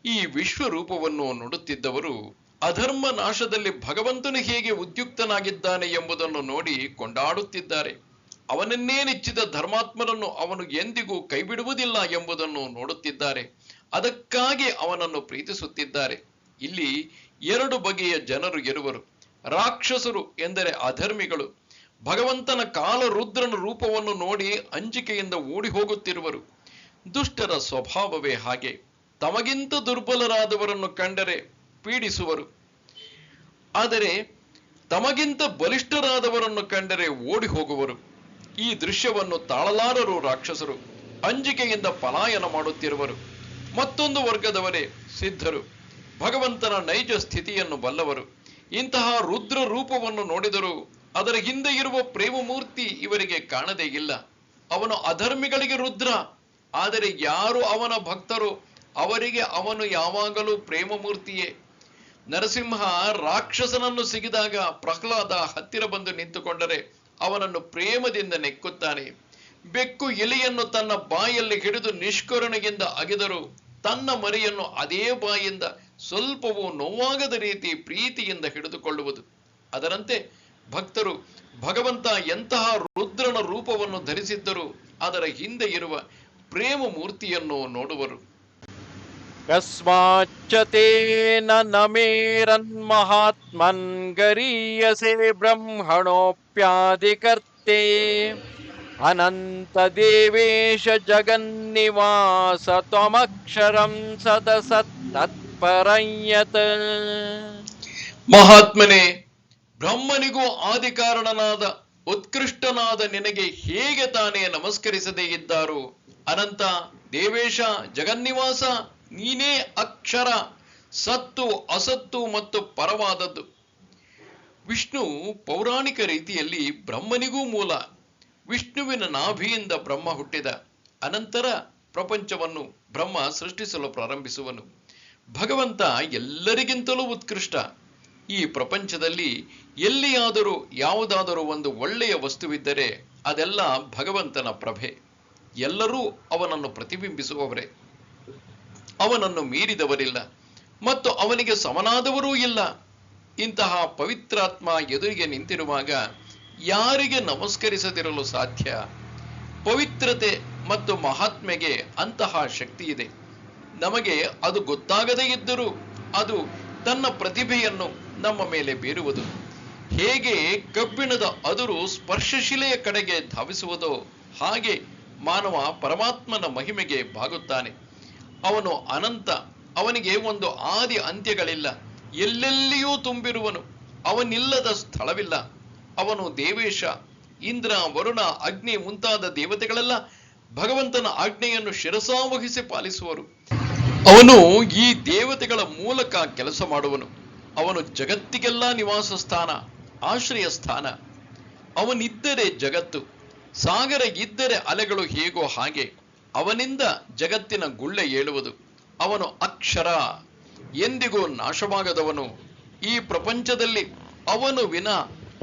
ಈ ವಿಶ್ವರೂಪವನ್ನು ನೋಡುತ್ತಿದ್ದವರು ಅಧರ್ಮ ನಾಶದಲ್ಲಿ ಭಗವಂತನು ಹೇಗೆ ಉದ್ಯುಕ್ತನಾಗಿದ್ದಾನೆ ಎಂಬುದನ್ನು ನೋಡಿ ಕೊಂಡಾಡುತ್ತಿದ್ದಾರೆ. ಅವನನ್ನೇ ನೆಚ್ಚಿದ ಧರ್ಮಾತ್ಮರನ್ನು ಅವನು ಎಂದಿಗೂ ಕೈಬಿಡುವುದಿಲ್ಲ ಎಂಬುದನ್ನು ನೋಡುತ್ತಿದ್ದಾರೆ. ಅದಕ್ಕಾಗಿ ಅವನನ್ನು ಪ್ರೀತಿಸುತ್ತಿದ್ದಾರೆ. ಇಲ್ಲಿ ಎರಡು ಬಗೆಯ ಜನರು ಇರುವರು. ರಾಕ್ಷಸರು ಎಂದರೆ ಅಧರ್ಮಿಗಳು. ಭಗವಂತನ ಕಾಲರುದ್ರನ ರೂಪವನ್ನು ನೋಡಿ ಅಂಜಿಕೆಯಿಂದ ಓಡಿ ಹೋಗುತ್ತಿರುವರು. ದುಷ್ಟರ ಸ್ವಭಾವವೇ ಹಾಗೆ. ತಮಗಿಂತ ದುರ್ಬಲರಾದವರನ್ನು ಕಂಡರೆ ಪೀಡಿಸುವರು. ಆದರೆ ತಮಗಿಂತ ಬಲಿಷ್ಠರಾದವರನ್ನು ಕಂಡರೆ ಓಡಿ ಹೋಗುವರು. ಈ ದೃಶ್ಯವನ್ನು ತಾಳಲಾರರು ರಾಕ್ಷಸರು. ಅಂಜಿಕೆಯಿಂದ ಪಲಾಯನ ಮಾಡುತ್ತಿರುವರು. ಮತ್ತೊಂದು ವರ್ಗದವರೇ ಸಿದ್ಧರು, ಭಗವಂತನ ನೈಜ ಸ್ಥಿತಿಯನ್ನು ಬಲ್ಲವರು. ಇಂತಹ ರುದ್ರ ರೂಪವನ್ನು ನೋಡಿದರೂ ಅದರ ಹಿಂದೆ ಇರುವ ಪ್ರೇಮಮೂರ್ತಿ ಇವರಿಗೆ ಕಾಣದೇ ಇಲ್ಲ. ಅವನು ಅಧರ್ಮಿಗಳಿಗೆ ರುದ್ರ, ಆದರೆ ಯಾರು ಅವನ ಭಕ್ತರೋ ಅವರಿಗೆ ಅವನು ಯಾವಾಗಲೂ ಪ್ರೇಮಮೂರ್ತಿಯೇ. ನರಸಿಂಹ ರಾಕ್ಷಸನನ್ನು ಸಿಗಿದಾಗ ಪ್ರಹ್ಲಾದ ಹತ್ತಿರ ಬಂದು ನಿಂತುಕೊಂಡರೆ ಅವನನ್ನು ಪ್ರೇಮದಿಂದ ನೆಕ್ಕುತ್ತಾನೆ. ಬೆಕ್ಕು ಎಲೆಯನ್ನು ತನ್ನ ಬಾಯಲ್ಲಿ ಹಿಡಿದು ನಿಷ್ಕರುಣೆಯಿಂದ ಅಗೆದರೂ ತನ್ನ ಮರಿಯನ್ನು ಅದೇ ಬಾಯಿಂದ ಸ್ವಲ್ಪವೂ ನೋವಾಗದ ರೀತಿ ಪ್ರೀತಿಯಿಂದ ಹಿಡಿದುಕೊಳ್ಳುವುದು. ಅದರಂತೆ ಭಕ್ತರು ಭಗವಂತ ಎಂತಹ ರುದ್ರನ ರೂಪವನ್ನು ಧರಿಸಿದ್ದರೂ ಅದರ ಹಿಂದೆ ಇರುವ ಪ್ರೇಮ ಮೂರ್ತಿಯನ್ನು ನೋಡುವರು. ಕಸ್ಮಾಚ್ಚತೇನ ನಮೇರನ್ ಮಹಾತ್ಮನ್ ಗರೀಯಸೆ ಬ್ರಹ್ಮಣೋಪ್ಯಾದಿಕರ್ತೆ ಅನಂತ ದೇವೇಶ ಜಗನ್ನಿವಾಸ ತ್ವಮಕ್ಷರಂ ಸದಸತ್ತತ್ಪರಯ್ಯತ್. ಮಹಾತ್ಮನೇ, ಬ್ರಹ್ಮನಿಗೂ ಆದಿಕಾರಣನಾದ ಉತ್ಕೃಷ್ಟನಾದ ನಿನಗೆ ಹೇಗೆ ತಾನೇ ನಮಸ್ಕರಿಸದೇ ಇದ್ದಾರೋ? ಅನಂತ ದೇವೇಶ ಜಗನ್ನಿವಾಸ, ನೀನೇ ಅಕ್ಷರ, ಸತ್ತು ಅಸತ್ತು ಮತ್ತು ಪರವಾದದ್ದು. ವಿಷ್ಣು ಪೌರಾಣಿಕ ರೀತಿಯಲ್ಲಿ ಬ್ರಹ್ಮನಿಗೂ ಮೂಲ. ವಿಷ್ಣುವಿನ ನಾಭಿಯಿಂದ ಬ್ರಹ್ಮ ಹುಟ್ಟಿದ ಅನಂತರ ಪ್ರಪಂಚವನ್ನು ಬ್ರಹ್ಮ ಸೃಷ್ಟಿಸಲು ಪ್ರಾರಂಭಿಸುವನು. ಭಗವಂತ ಎಲ್ಲರಿಗಿಂತಲೂ ಉತ್ಕೃಷ್ಟ. ಈ ಪ್ರಪಂಚದಲ್ಲಿ ಎಲ್ಲಿಯಾದರೂ ಯಾವುದಾದರೂ ಒಂದು ಒಳ್ಳೆಯ ವಸ್ತುವಿದ್ದರೆ ಅದೆಲ್ಲ ಭಗವಂತನ ಪ್ರಭೆ. ಎಲ್ಲರೂ ಅವನನ್ನು ಪ್ರತಿಬಿಂಬಿಸುವವರೇ. ಅವನನ್ನು ಮೀರಿದವರಿಲ್ಲ ಮತ್ತು ಅವನಿಗೆ ಸಮನಾದವರೂ ಇಲ್ಲ. ಇಂತಹ ಪವಿತ್ರಾತ್ಮ ಎದುರಿಗೆ ನಿಂತಿರುವಾಗ ಯಾರಿಗೆ ನಮಸ್ಕರಿಸದಿರಲು ಸಾಧ್ಯ? ಪವಿತ್ರತೆ ಮತ್ತು ಮಹಾತ್ಮೆಗೆ ಅಂತಹ ಶಕ್ತಿ ಇದೆ. ನಮಗೆ ಅದು ಗೊತ್ತಾಗದೇ ಇದ್ದರೂ ಅದು ತನ್ನ ಪ್ರತಿಭೆಯನ್ನು ನಮ್ಮ ಮೇಲೆ ಬೀರುವುದು. ಹೇಗೆ ಕಬ್ಬಿಣದ ಅದುರು ಸ್ಪರ್ಶಶಿಲೆಯ ಕಡೆಗೆ ಧಾವಿಸುವುದೋ ಹಾಗೆ ಮಾನವ ಪರಮಾತ್ಮನ ಮಹಿಮೆಗೆ ಬಾಗುತ್ತಾನೆ. ಅವನು ಅನಂತ, ಅವನಿಗೆ ಒಂದು ಆದಿ ಅಂತ್ಯಗಳಿಲ್ಲ. ಎಲ್ಲೆಲ್ಲಿಯೂ ತುಂಬಿರುವನು, ಅವನಿಲ್ಲದ ಸ್ಥಳವಿಲ್ಲ. ಅವನು ದೇವೇಶ. ಇಂದ್ರ, ವರುಣ, ಅಗ್ನಿ ಮುಂತಾದ ದೇವತೆಗಳೆಲ್ಲ ಭಗವಂತನ ಆಜ್ಞೆಯನ್ನು ಶಿರಸಾವಹಿಸಿ ಪಾಲಿಸುವರು. ಅವನು ಈ ದೇವತೆಗಳ ಮೂಲಕ ಕೆಲಸ ಮಾಡುವನು. ಅವನು ಜಗತ್ತಿಗೆಲ್ಲ ನಿವಾಸ ಸ್ಥಾನ, ಆಶ್ರಯ ಸ್ಥಾನ. ಅವನಿದ್ದರೆ ಜಗತ್ತು, ಸಾಗರ ಇದ್ದರೆ ಅಲೆಗಳು ಹೇಗೋ ಹಾಗೆ ಅವನಿಂದ ಜಗತ್ತಿನ ಗುಳ್ಳೆ ಏಳುವುದು. ಅವನು ಅಕ್ಷರ, ಎಂದಿಗೂ ನಾಶವಾಗದವನು. ಈ ಪ್ರಪಂಚದಲ್ಲಿ ಅವನು ವಿನ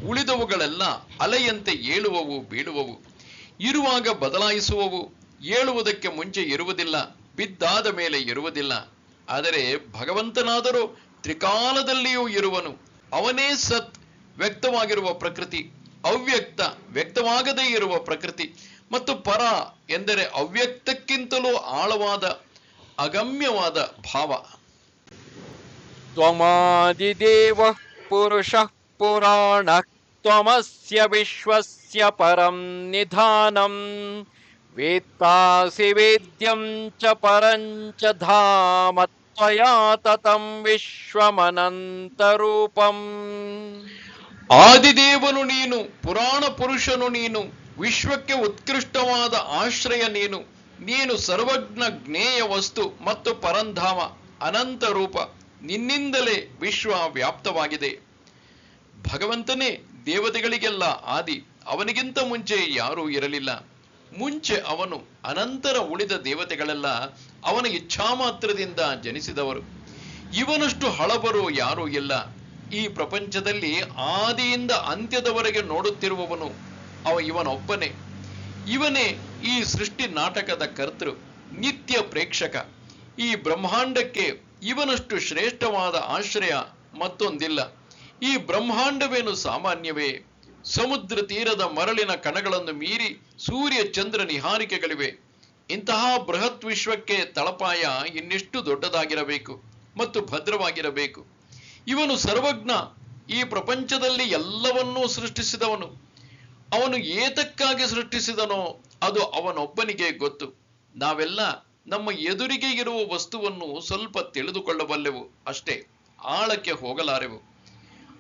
ಉಳಿದವುಗಳೆಲ್ಲ ಅಲೆಯಂತೆ ಏಳುವವು ಬೀಳುವವು. ಇರುವಾಗ ಬದಲಾಯಿಸುವವು, ಏಳುವುದಕ್ಕೆ ಮುಂಚೆ ಇರುವುದಿಲ್ಲ, ಬಿದ್ದಾದ ಮೇಲೆ ಇರುವುದಿಲ್ಲ. ಆದರೆ ಭಗವಂತನಾದರೂ ತ್ರಿಕಾಲದಲ್ಲಿಯೂ ಇರುವನು. ಅವನೇ ಸತ್, ವ್ಯಕ್ತವಾಗಿರುವ ಪ್ರಕೃತಿ. ಅವ್ಯಕ್ತ, ವ್ಯಕ್ತವಾಗದೇ ಇರುವ ಪ್ರಕೃತಿ, ಮತ್ತು ಪರ ಎಂದರೆ ಅವ್ಯಕ್ತಕ್ಕಿಂತಲೂ ಆಳವಾದ ಅಗಮ್ಯವಾದ ಭಾವ. ತ್ವಮಾದಿದೇವ ಪುರುಷಃ ಪುರಾಣಃ ತ್ವಮಸ್ಯ ವಿಶ್ವಸ್ಯ ಪರಂ ನಿಧಾನಂ ವೇತ್ತಾಸಿ ವೇದ್ಯಂ ಚ ಪರಂ ಚ ಧಾಮ ತ್ವಯಾ ತತಂ ವಿಶ್ವಮನಂತರೂಪಂ. ಆದಿದೇವನು ನೀನು, ಪುರಾಣ ಪುರುಷನು ನೀನು, ವಿಶ್ವಕ್ಕೆ ಉತ್ಕೃಷ್ಟವಾದ ಆಶ್ರಯ ನೀನು. ನೀನು ಸರ್ವಜ್ಞ, ಜ್ಞೇಯ ವಸ್ತು ಮತ್ತು ಪರಂಧಾಮ, ಅನಂತ ರೂಪ. ನಿನ್ನಿಂದಲೇ ವಿಶ್ವ ವ್ಯಾಪ್ತವಾಗಿದೆ. ಭಗವಂತನೇ ದೇವತೆಗಳಿಗೆಲ್ಲ ಆದಿ. ಅವನಿಗಿಂತ ಮುಂಚೆ ಯಾರೂ ಇರಲಿಲ್ಲ. ಮುಂಚೆ ಅವನು, ಅನಂತರ ಉಳಿದ ದೇವತೆಗಳೆಲ್ಲ ಅವನ ಇಚ್ಛಾಮಾತ್ರದಿಂದ ಜನಿಸಿದವರು. ಇವನಷ್ಟು ಹಳಬರು ಯಾರೂ ಇಲ್ಲ. ಈ ಪ್ರಪಂಚದಲ್ಲಿ ಆದಿಯಿಂದ ಅಂತ್ಯದವರೆಗೆ ನೋಡುತ್ತಿರುವವನು ಇವನೊಬ್ಬನೇ. ಇವನೇ ಈ ಸೃಷ್ಟಿ ನಾಟಕದ ಕರ್ತೃ, ನಿತ್ಯ ಪ್ರೇಕ್ಷಕ. ಈ ಬ್ರಹ್ಮಾಂಡಕ್ಕೆ ಇವನಷ್ಟು ಶ್ರೇಷ್ಠವಾದ ಆಶ್ರಯ ಮತ್ತೊಂದಿಲ್ಲ. ಈ ಬ್ರಹ್ಮಾಂಡವೇನು ಸಾಮಾನ್ಯವೇ? ಸಮುದ್ರ ತೀರದ ಮರಳಿನ ಕಣಗಳನ್ನು ಮೀರಿ ಸೂರ್ಯ ಚಂದ್ರ ನಿಹಾರಿಕೆಗಳಿವೆ. ಇಂತಹ ಬೃಹತ್ ವಿಶ್ವಕ್ಕೆ ತಳಪಾಯ ಇನ್ನೆಷ್ಟು ದೊಡ್ಡದಾಗಿರಬೇಕು ಮತ್ತು ಭದ್ರವಾಗಿರಬೇಕು. ಇವನು ಸರ್ವಜ್ಞ. ಈ ಪ್ರಪಂಚದಲ್ಲಿ ಎಲ್ಲವನ್ನೂ ಸೃಷ್ಟಿಸಿದವನು. ಅವನು ಏತಕ್ಕಾಗಿ ಸೃಷ್ಟಿಸಿದನೋ ಅದು ಅವನೊಬ್ಬನಿಗೆ ಗೊತ್ತು. ನಾವೆಲ್ಲ ನಮ್ಮ ಎದುರಿಗೆ ಇರುವ ವಸ್ತುವನ್ನು ಸ್ವಲ್ಪ ತಿಳಿದುಕೊಳ್ಳಬಲ್ಲೆವು ಅಷ್ಟೇ. ಆಳಕ್ಕೆ ಹೋಗಲಾರೆವು.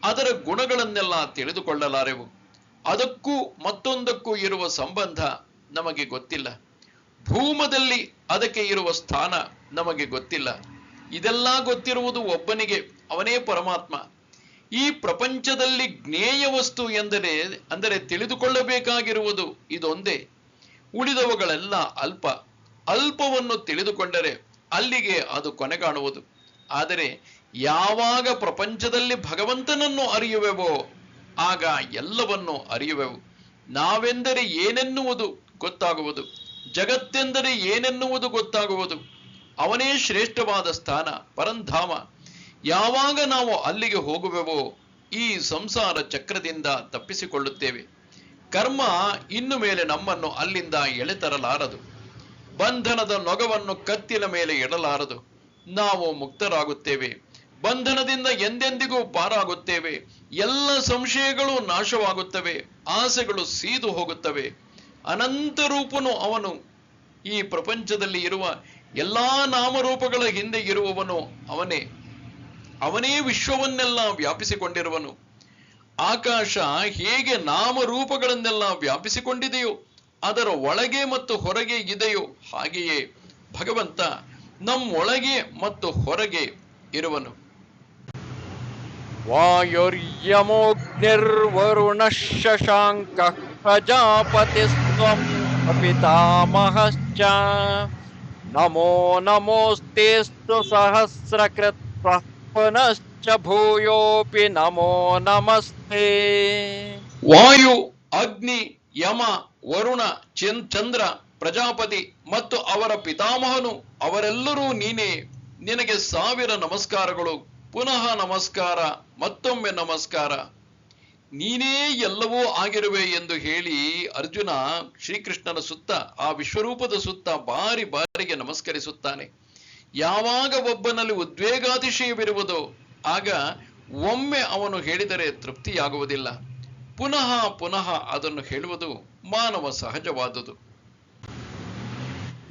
ಅದರ ಗುಣಗಳನ್ನೆಲ್ಲ ತಿಳಿದುಕೊಳ್ಳಲಾರೆವು. ಅದಕ್ಕೂ ಮತ್ತೊಂದಕ್ಕೂ ಇರುವ ಸಂಬಂಧ ನಮಗೆ ಗೊತ್ತಿಲ್ಲ. ಭೂಮದಲ್ಲಿ ಅದಕ್ಕೆ ಇರುವ ಸ್ಥಾನ ನಮಗೆ ಗೊತ್ತಿಲ್ಲ. ಇದೆಲ್ಲ ಗೊತ್ತಿರುವುದು ಒಬ್ಬನಿಗೆ, ಅವನೇ ಪರಮಾತ್ಮ. ಈ ಪ್ರಪಂಚದಲ್ಲಿ ಜ್ಞೇಯ ವಸ್ತು ಅಂದರೆ ತಿಳಿದುಕೊಳ್ಳಬೇಕಾಗಿರುವುದು ಇದೊಂದೇ. ಉಳಿದವುಗಳೆಲ್ಲ ಅಲ್ಪ. ಅಲ್ಪವನ್ನು ತಿಳಿದುಕೊಂಡರೆ ಅಲ್ಲಿಗೆ ಅದು ಕೊನೆಗಾಣುವುದು. ಆದರೆ ಯಾವಾಗ ಪ್ರಪಂಚದಲ್ಲಿ ಭಗವಂತನನ್ನು ಅರಿಯುವೆವೋ ಆಗ ಎಲ್ಲವನ್ನೂ ಅರಿಯುವೆವು. ನಾವೆಂದರೆ ಏನೆನ್ನುವುದು ಗೊತ್ತಾಗುವುದು. ಜಗತ್ತೆಂದರೆ ಏನೆನ್ನುವುದು ಗೊತ್ತಾಗುವುದು. ಅವನೇ ಶ್ರೇಷ್ಠವಾದ ಸ್ಥಾನ, ಪರಂಧಾಮ. ಯಾವಾಗ ನಾವು ಅಲ್ಲಿಗೆ ಹೋಗುವೆವೋ ಈ ಸಂಸಾರ ಚಕ್ರದಿಂದ ತಪ್ಪಿಸಿಕೊಳ್ಳುತ್ತೇವೆ. ಕರ್ಮ ಇನ್ನು ಮೇಲೆ ನಮ್ಮನ್ನು ಅಲ್ಲಿಂದ ಎಳೆತರಲಾರದು. ಬಂಧನದ ನೊಗವನ್ನು ಕತ್ತಿನ ಮೇಲೆ ಇಡಲಾರದು. ನಾವು ಮುಕ್ತರಾಗುತ್ತೇವೆ. ಬಂಧನದಿಂದ ಎಂದೆಂದಿಗೂ ಪಾರಾಗುತ್ತೇವೆ. ಎಲ್ಲ ಸಂಶಯಗಳು ನಾಶವಾಗುತ್ತವೆ. ಆಸೆಗಳು ಸೀದು ಹೋಗುತ್ತವೆ. ಅನಂತ ರೂಪನು ಅವನು. ಈ ಪ್ರಪಂಚದಲ್ಲಿ ಇರುವ ಎಲ್ಲಾ ನಾಮರೂಪಗಳ ಹಿಂದೆ ಇರುವವನು ಅವನೇ. ಅವನೇ ವಿಶ್ವವನ್ನೆಲ್ಲ ವ್ಯಾಪಿಸಿಕೊಂಡಿರುವನು. ಆಕಾಶ ಹೇಗೆ ನಾಮರೂಪಗಳನ್ನೆಲ್ಲ ವ್ಯಾಪಿಸಿಕೊಂಡಿದೆಯೋ, ಅದರ ಒಳಗೆ ಮತ್ತು ಹೊರಗೆ ಇದೆಯೋ, ಹಾಗೆಯೇ ಭಗವಂತ ನಮ್ಮೊಳಗೆ ಮತ್ತು ಹೊರಗೆ ಇರುವನು. ವಾಯುರ್ಯಮೋಗ್ನಿರ್ವರುಣಃ ಶಶಾಂಕಃ ಪ್ರಜಾಪತಿಸ್ತ್ವಂ ಪಿತಾಮಹಶ್ಚ ನಮೋ ನಮೋಸ್ತೇಸ್ತು ಸಹಸ್ರಕೃತ್ವಃ ಪುನಶ್ಚ ಭೂಯೋಪಿ ನಮೋ ನಮಸ್ತೆ. ವಾಯು, ಅಗ್ನಿ, ಯಮ, ವರುಣ, ಚಂದ್ರ, ಪ್ರಜಾಪತಿ ಮತ್ತು ಅವರ ಪಿತಾಮಹನು ಅವರೆಲ್ಲರೂ ನೀನೇ. ನಿನಗೆ 1000 ನಮಸ್ಕಾರಗಳು. ಪುನಃ ನಮಸ್ಕಾರ, ಮತ್ತೊಮ್ಮೆ ನಮಸ್ಕಾರ. ನೀನೇ ಎಲ್ಲವೂ ಆಗಿರುವೆ ಎಂದು ಹೇಳಿ ಅರ್ಜುನ ಶ್ರೀಕೃಷ್ಣನ ಸುತ್ತ, ಆ ವಿಶ್ವರೂಪದ ಸುತ್ತ ಬಾರಿ ಬಾರಿಗೆ ನಮಸ್ಕರಿಸುತ್ತಾನೆ. ಯಾವಾಗ ಒಬ್ಬನಲ್ಲಿ ಉದ್ವೇಗಾತಿಶಯವಿರುವುದೋ ಆಗ ಒಮ್ಮೆ ಅವನು ಹೇಳಿದರೆ ತೃಪ್ತಿಯಾಗುವುದಿಲ್ಲ. ಪುನಃ ಪುನಃ ಅದನ್ನು ಹೇಳುವುದು ಮಾನವ ಸಹಜವಾದುದು.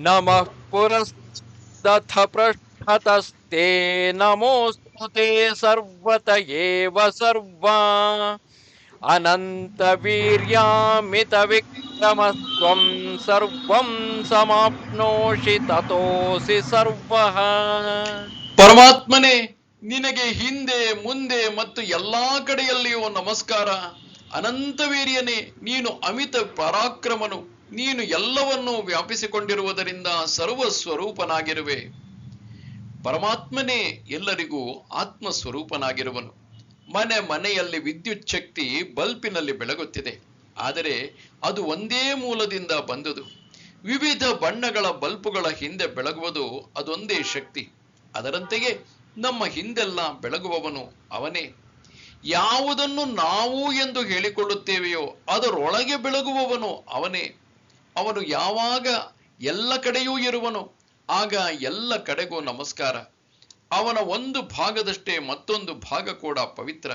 ನಮಃ ಪುರಸ್ತಥ ಪೃಷ್ಠತಸ್ತೆ ನಮೋಸ್ತುತೆ ಸರ್ವತ ಏವ ಸರ್ವಾ ಅನಂತ ವೀರ್ಯಾಮಿತ ವಿಕ್ರಮಸ್ತ್ವಂ ಸರ್ವಂ ಸಮಾಪ್ನೋಷಿ ತತೋಸಿ ಸರ್ವಃ. ಪರಮಾತ್ಮನೇ, ನಿನಗೆ ಹಿಂದೆ ಮುಂದೆ ಮತ್ತು ಎಲ್ಲಾ ಕಡೆಯಲ್ಲಿಯೂ ನಮಸ್ಕಾರ. ಅನಂತವೀರ್ಯನೇ, ನೀನು ಅಮಿತ ಪರಾಕ್ರಮನು. ನೀನು ಎಲ್ಲವನ್ನೂ ವ್ಯಾಪಿಸಿಕೊಂಡಿರುವುದರಿಂದ ಸರ್ವಸ್ವರೂಪನಾಗಿರುವೆ. ಪರಮಾತ್ಮನೇ ಎಲ್ಲರಿಗೂ ಆತ್ಮಸ್ವರೂಪನಾಗಿರುವನು. ಮನೆಯಲ್ಲಿ ವಿದ್ಯುತ್ ಶಕ್ತಿ ಬಲ್ಪಿನಲ್ಲಿ ಬೆಳಗುತ್ತಿದೆ. ಆದರೆ ಅದು ಒಂದೇ ಮೂಲದಿಂದ ಬಂದುದು. ವಿವಿಧ ಬಣ್ಣಗಳ ಬಲ್ಪುಗಳ ಹಿಂದೆ ಬೆಳಗುವುದು ಅದೊಂದೇ ಶಕ್ತಿ. ಅದರಂತೆಯೇ ನಮ್ಮ ಹಿಂದೆಲ್ಲ ಬೆಳಗುವವನು ಅವನೇ. ಯಾವುದನ್ನು ನಾವು ಎಂದು ಹೇಳಿಕೊಳ್ಳುತ್ತೇವೆಯೋ ಅದರೊಳಗೆ ಬೆಳಗುವವನು ಅವನೇ. ಅವನು ಯಾವಾಗ ಎಲ್ಲ ಕಡೆಯೂ ಇರುವನು, ಆಗ ಎಲ್ಲ ಕಡೆಗೂ ನಮಸ್ಕಾರ. ಅವನ ಒಂದು ಭಾಗದಷ್ಟೇ ಮತ್ತೊಂದು ಭಾಗ ಕೂಡ ಪವಿತ್ರ.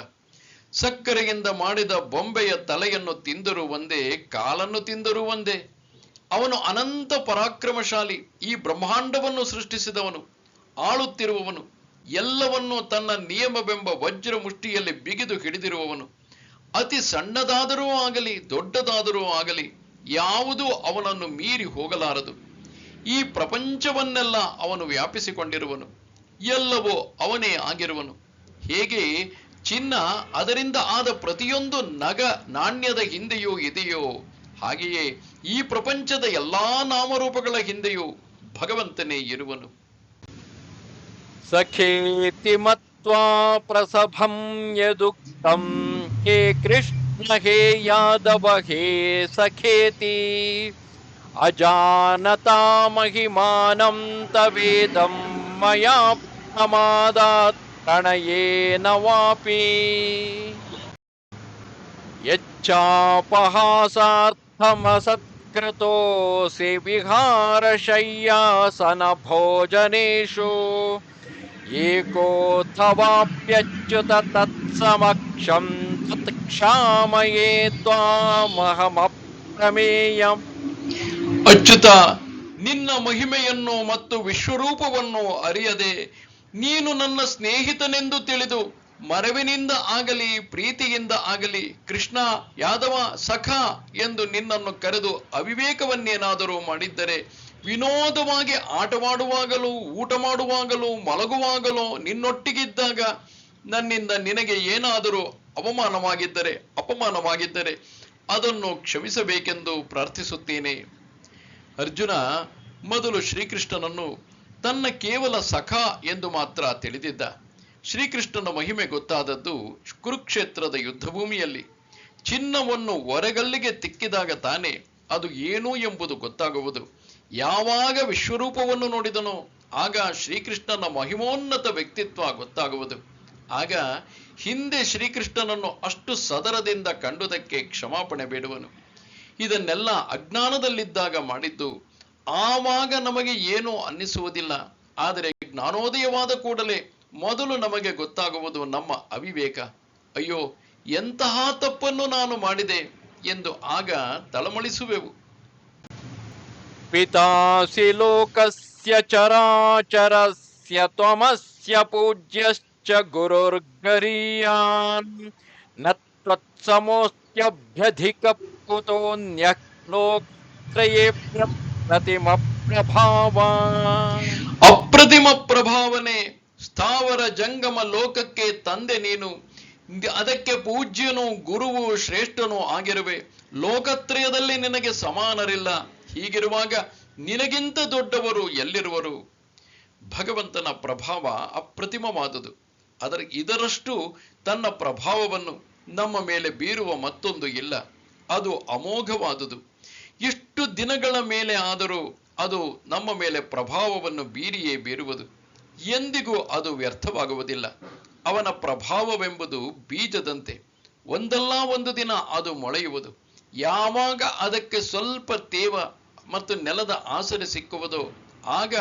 ಸಕ್ಕರೆಯಿಂದ ಮಾಡಿದ ಬೊಂಬೆಯ ತಲೆಯನ್ನು ತಿಂದರೂ ಒಂದೇ, ಕಾಲನ್ನು ತಿಂದರೂ ಒಂದೇ. ಅವನು ಅನಂತ ಪರಾಕ್ರಮಶಾಲಿ, ಈ ಬ್ರಹ್ಮಾಂಡವನ್ನು ಸೃಷ್ಟಿಸಿದವನು, ಆಳುತ್ತಿರುವವನು, ಎಲ್ಲವನ್ನೂ ತನ್ನ ನಿಯಮವೆಂಬ ವಜ್ರ ಮುಷ್ಟಿಯಲ್ಲಿ ಬಿಗಿದು ಹಿಡಿದಿರುವವನು. ಅತಿ ಸಣ್ಣದಾದರೂ ಆಗಲಿ ದೊಡ್ಡದಾದರೂ ಆಗಲಿ ಯಾವುದೂ ಅವನನ್ನು ಮೀರಿ ಹೋಗಲಾರದು. ಈ ಪ್ರಪಂಚವನ್ನೆಲ್ಲ ಅವನು ವ್ಯಾಪಿಸಿಕೊಂಡಿರುವನು, ಎಲ್ಲವೂ ಅವನೇ ಆಗಿರುವನು. ಹೇಗೆ ಚಿನ್ನ ಅದರಿಂದ ಆದ ಪ್ರತಿಯೊಂದು ನಗ ನಾಣ್ಯದ ಹಿಂದೆಯೂ ಇದೆಯೋ, ಹಾಗೆಯೇ ಈ ಪ್ರಪಂಚದ ಎಲ್ಲಾ ನಾಮರೂಪಗಳ ಹಿಂದೆಯೂ ಭಗವಂತನೇ ಇರುವನು. ಸಖೇತಿ ಮತ್ವಾ ಪ್ರಸಭಂ ಯದುಕ್ತಂ ಹೇ ಕೃಷ್ಣ ಹೇ ಯಾದವ ಹೇ ಸಖೇತಿ ಅಜಾನತಾ ಮಹಿಮಾನಂ ತವೇದಂ ಮಯಾ ಪ್ರಮಾದಾತ್ ಪ್ರಣಯೇನ ವಾಪಿ ಯಚ್ಚಾಪಹಾಸಾರ್ಥಮಸತ್ಕೃತೋಸಿ ವಿಹಾರಶಯ್ಯಾಸನ ಭೋಜನೇಷು ಏಕೋಥವಾಪ್ಯಚ್ಯುತ ತತ್ಸಮಕ್ಷಂ ತತ್ಕ್ಷಾಮಯೇ ತ್ವಾಮಹಮಪ್ರಮೇಯಂ. ಅಚ್ಯುತ, ನಿನ್ನ ಮಹಿಮೆಯನ್ನು ಮತ್ತು ವಿಶ್ವರೂಪವನ್ನು ಅರಿಯದೆ ನೀನು ನನ್ನ ಸ್ನೇಹಿತನೆಂದು ತಿಳಿದು ಮರವಿನಿಂದ ಆಗಲಿ ಪ್ರೀತಿಯಿಂದ ಆಗಲಿ ಕೃಷ್ಣ, ಯಾದವ, ಸಖ ಎಂದು ನಿನ್ನನ್ನು ಕರೆದು ಅವಿವೇಕವನ್ನೇನಾದರೂ ಮಾಡಿದ್ದರೆ, ವಿನೋದವಾಗಿ ಆಟವಾಡುವಾಗಲೂ ಊಟ ಮಾಡುವಾಗಲೂ ಮಲಗುವಾಗಲೂ ನಿನ್ನೊಟ್ಟಿಗಿದ್ದಾಗ ನನ್ನಿಂದ ನಿನಗೆ ಏನಾದರೂ ಅಪಮಾನವಾಗಿದ್ದರೆ ಅದನ್ನು ಕ್ಷಮಿಸಬೇಕೆಂದು ಪ್ರಾರ್ಥಿಸುತ್ತೇನೆ. ಅರ್ಜುನ ಮೊದಲು ಶ್ರೀಕೃಷ್ಣನನ್ನು ತನ್ನ ಕೇವಲ ಸಖ ಎಂದು ಮಾತ್ರ ತಿಳಿದಿದ್ದ. ಶ್ರೀಕೃಷ್ಣನ ಮಹಿಮೆ ಗೊತ್ತಾದದ್ದು ಕುರುಕ್ಷೇತ್ರದ ಯುದ್ಧಭೂಮಿಯಲ್ಲಿ. ಚಿನ್ನವನ್ನು ಒರೆಗಲ್ಲಿಗೆ ತಿಕ್ಕಿದಾಗ ತಾನೇ ಅದು ಏನು ಎಂಬುದು ಗೊತ್ತಾಗುವುದು. ಯಾವಾಗ ವಿಶ್ವರೂಪವನ್ನು ನೋಡಿದನೋ ಆಗ ಶ್ರೀಕೃಷ್ಣನ ಮಹಿಮೋನ್ನತ ವ್ಯಕ್ತಿತ್ವ ಗೊತ್ತಾಗುವುದು. ಆಗ ಹಿಂದೆ ಶ್ರೀಕೃಷ್ಣನನ್ನು ಅಷ್ಟು ಸದರದಿಂದ ಕಂಡುದಕ್ಕೆ ಕ್ಷಮಾಪಣೆ ಬೇಡುವನು. ಇದನ್ನೆಲ್ಲ ಅಜ್ಞಾನದಲ್ಲಿದ್ದಾಗ ಮಾಡಿದ್ದು. ಆವಾಗ ನಮಗೆ ಏನೂ ಅನ್ನಿಸುವುದಿಲ್ಲ. ಆದರೆ ಜ್ಞಾನೋದಯವಾದ ಕೂಡಲೇ ಮೊದಲು ನಮಗೆ ಗೊತ್ತಾಗುವುದು ನಮ್ಮ ಅವಿವೇಕ. ಅಯ್ಯೋ, ಎಂತಹ ತಪ್ಪನ್ನು ನಾನು ಮಾಡಿದೆ ಎಂದು ಆಗ ತಳಮಳಿಸುವೆವು. ಪಿತಾಸಿ ಲೋಕಸ್ಯ ಚರಾಚರಸ್ಯ ತ್ವಮಸ್ಯ ಪೂಜ್ಯಶ್ಚ ಗುರುರ್ಗರೀಯಾನ್ ನ ತ್ವತ್ಸಮೋಸ್ತ್ಯಭ್ಯಧಿಕ ಕುತೋನ್ಯಃ ಲೋಕತ್ರಯೇ ಪ್ರತಿಮ ಪ್ರಭಾವ. ಅಪ್ರತಿಮ ಪ್ರಭಾವನೆ, ಸ್ಥಾವರ ಜಂಗಮ ಲೋಕಕ್ಕೆ ತಂದೆ ನೀನು. ಅದಕ್ಕೆ ಪೂಜ್ಯನು, ಗುರುವು, ಶ್ರೇಷ್ಠನೂ ಆಗಿರುವೆ. ಲೋಕತ್ರಯದಲ್ಲಿ ನಿನಗೆ ಸಮಾನರಿಲ್ಲ. ಹೀಗಿರುವಾಗ ನಿನಗಿಂತ ದೊಡ್ಡವರು ಎಲ್ಲಿರುವರು? ಭಗವಂತನ ಪ್ರಭಾವ ಅಪ್ರತಿಮವಾದುದು. ಇದರಷ್ಟು ತನ್ನ ಪ್ರಭಾವವನ್ನು ನಮ್ಮ ಮೇಲೆ ಬೀರುವ ಮತ್ತೊಂದು ಇಲ್ಲ. ಅದು ಅಮೋಘವಾದುದು. ಎಷ್ಟು ದಿನಗಳ ಮೇಲೆ ಆದರೂ ಅದು ನಮ್ಮ ಮೇಲೆ ಪ್ರಭಾವವನ್ನು ಬೀರಿಯೇ ಬೀರುವುದು. ಎಂದಿಗೂ ಅದು ವ್ಯರ್ಥವಾಗುವುದಿಲ್ಲ. ಅವನ ಪ್ರಭಾವವೆಂಬುದು ಬೀಜದಂತೆ. ಒಂದಲ್ಲ ಒಂದು ದಿನ ಅದು ಮೊಳೆಯುವುದು. ಯಾವಾಗ ಅದಕ್ಕೆ ಸ್ವಲ್ಪ ತೇವ ಮತ್ತು ನೆಲದ ಆಸರೆ ಸಿಕ್ಕುವುದೋ ಆಗ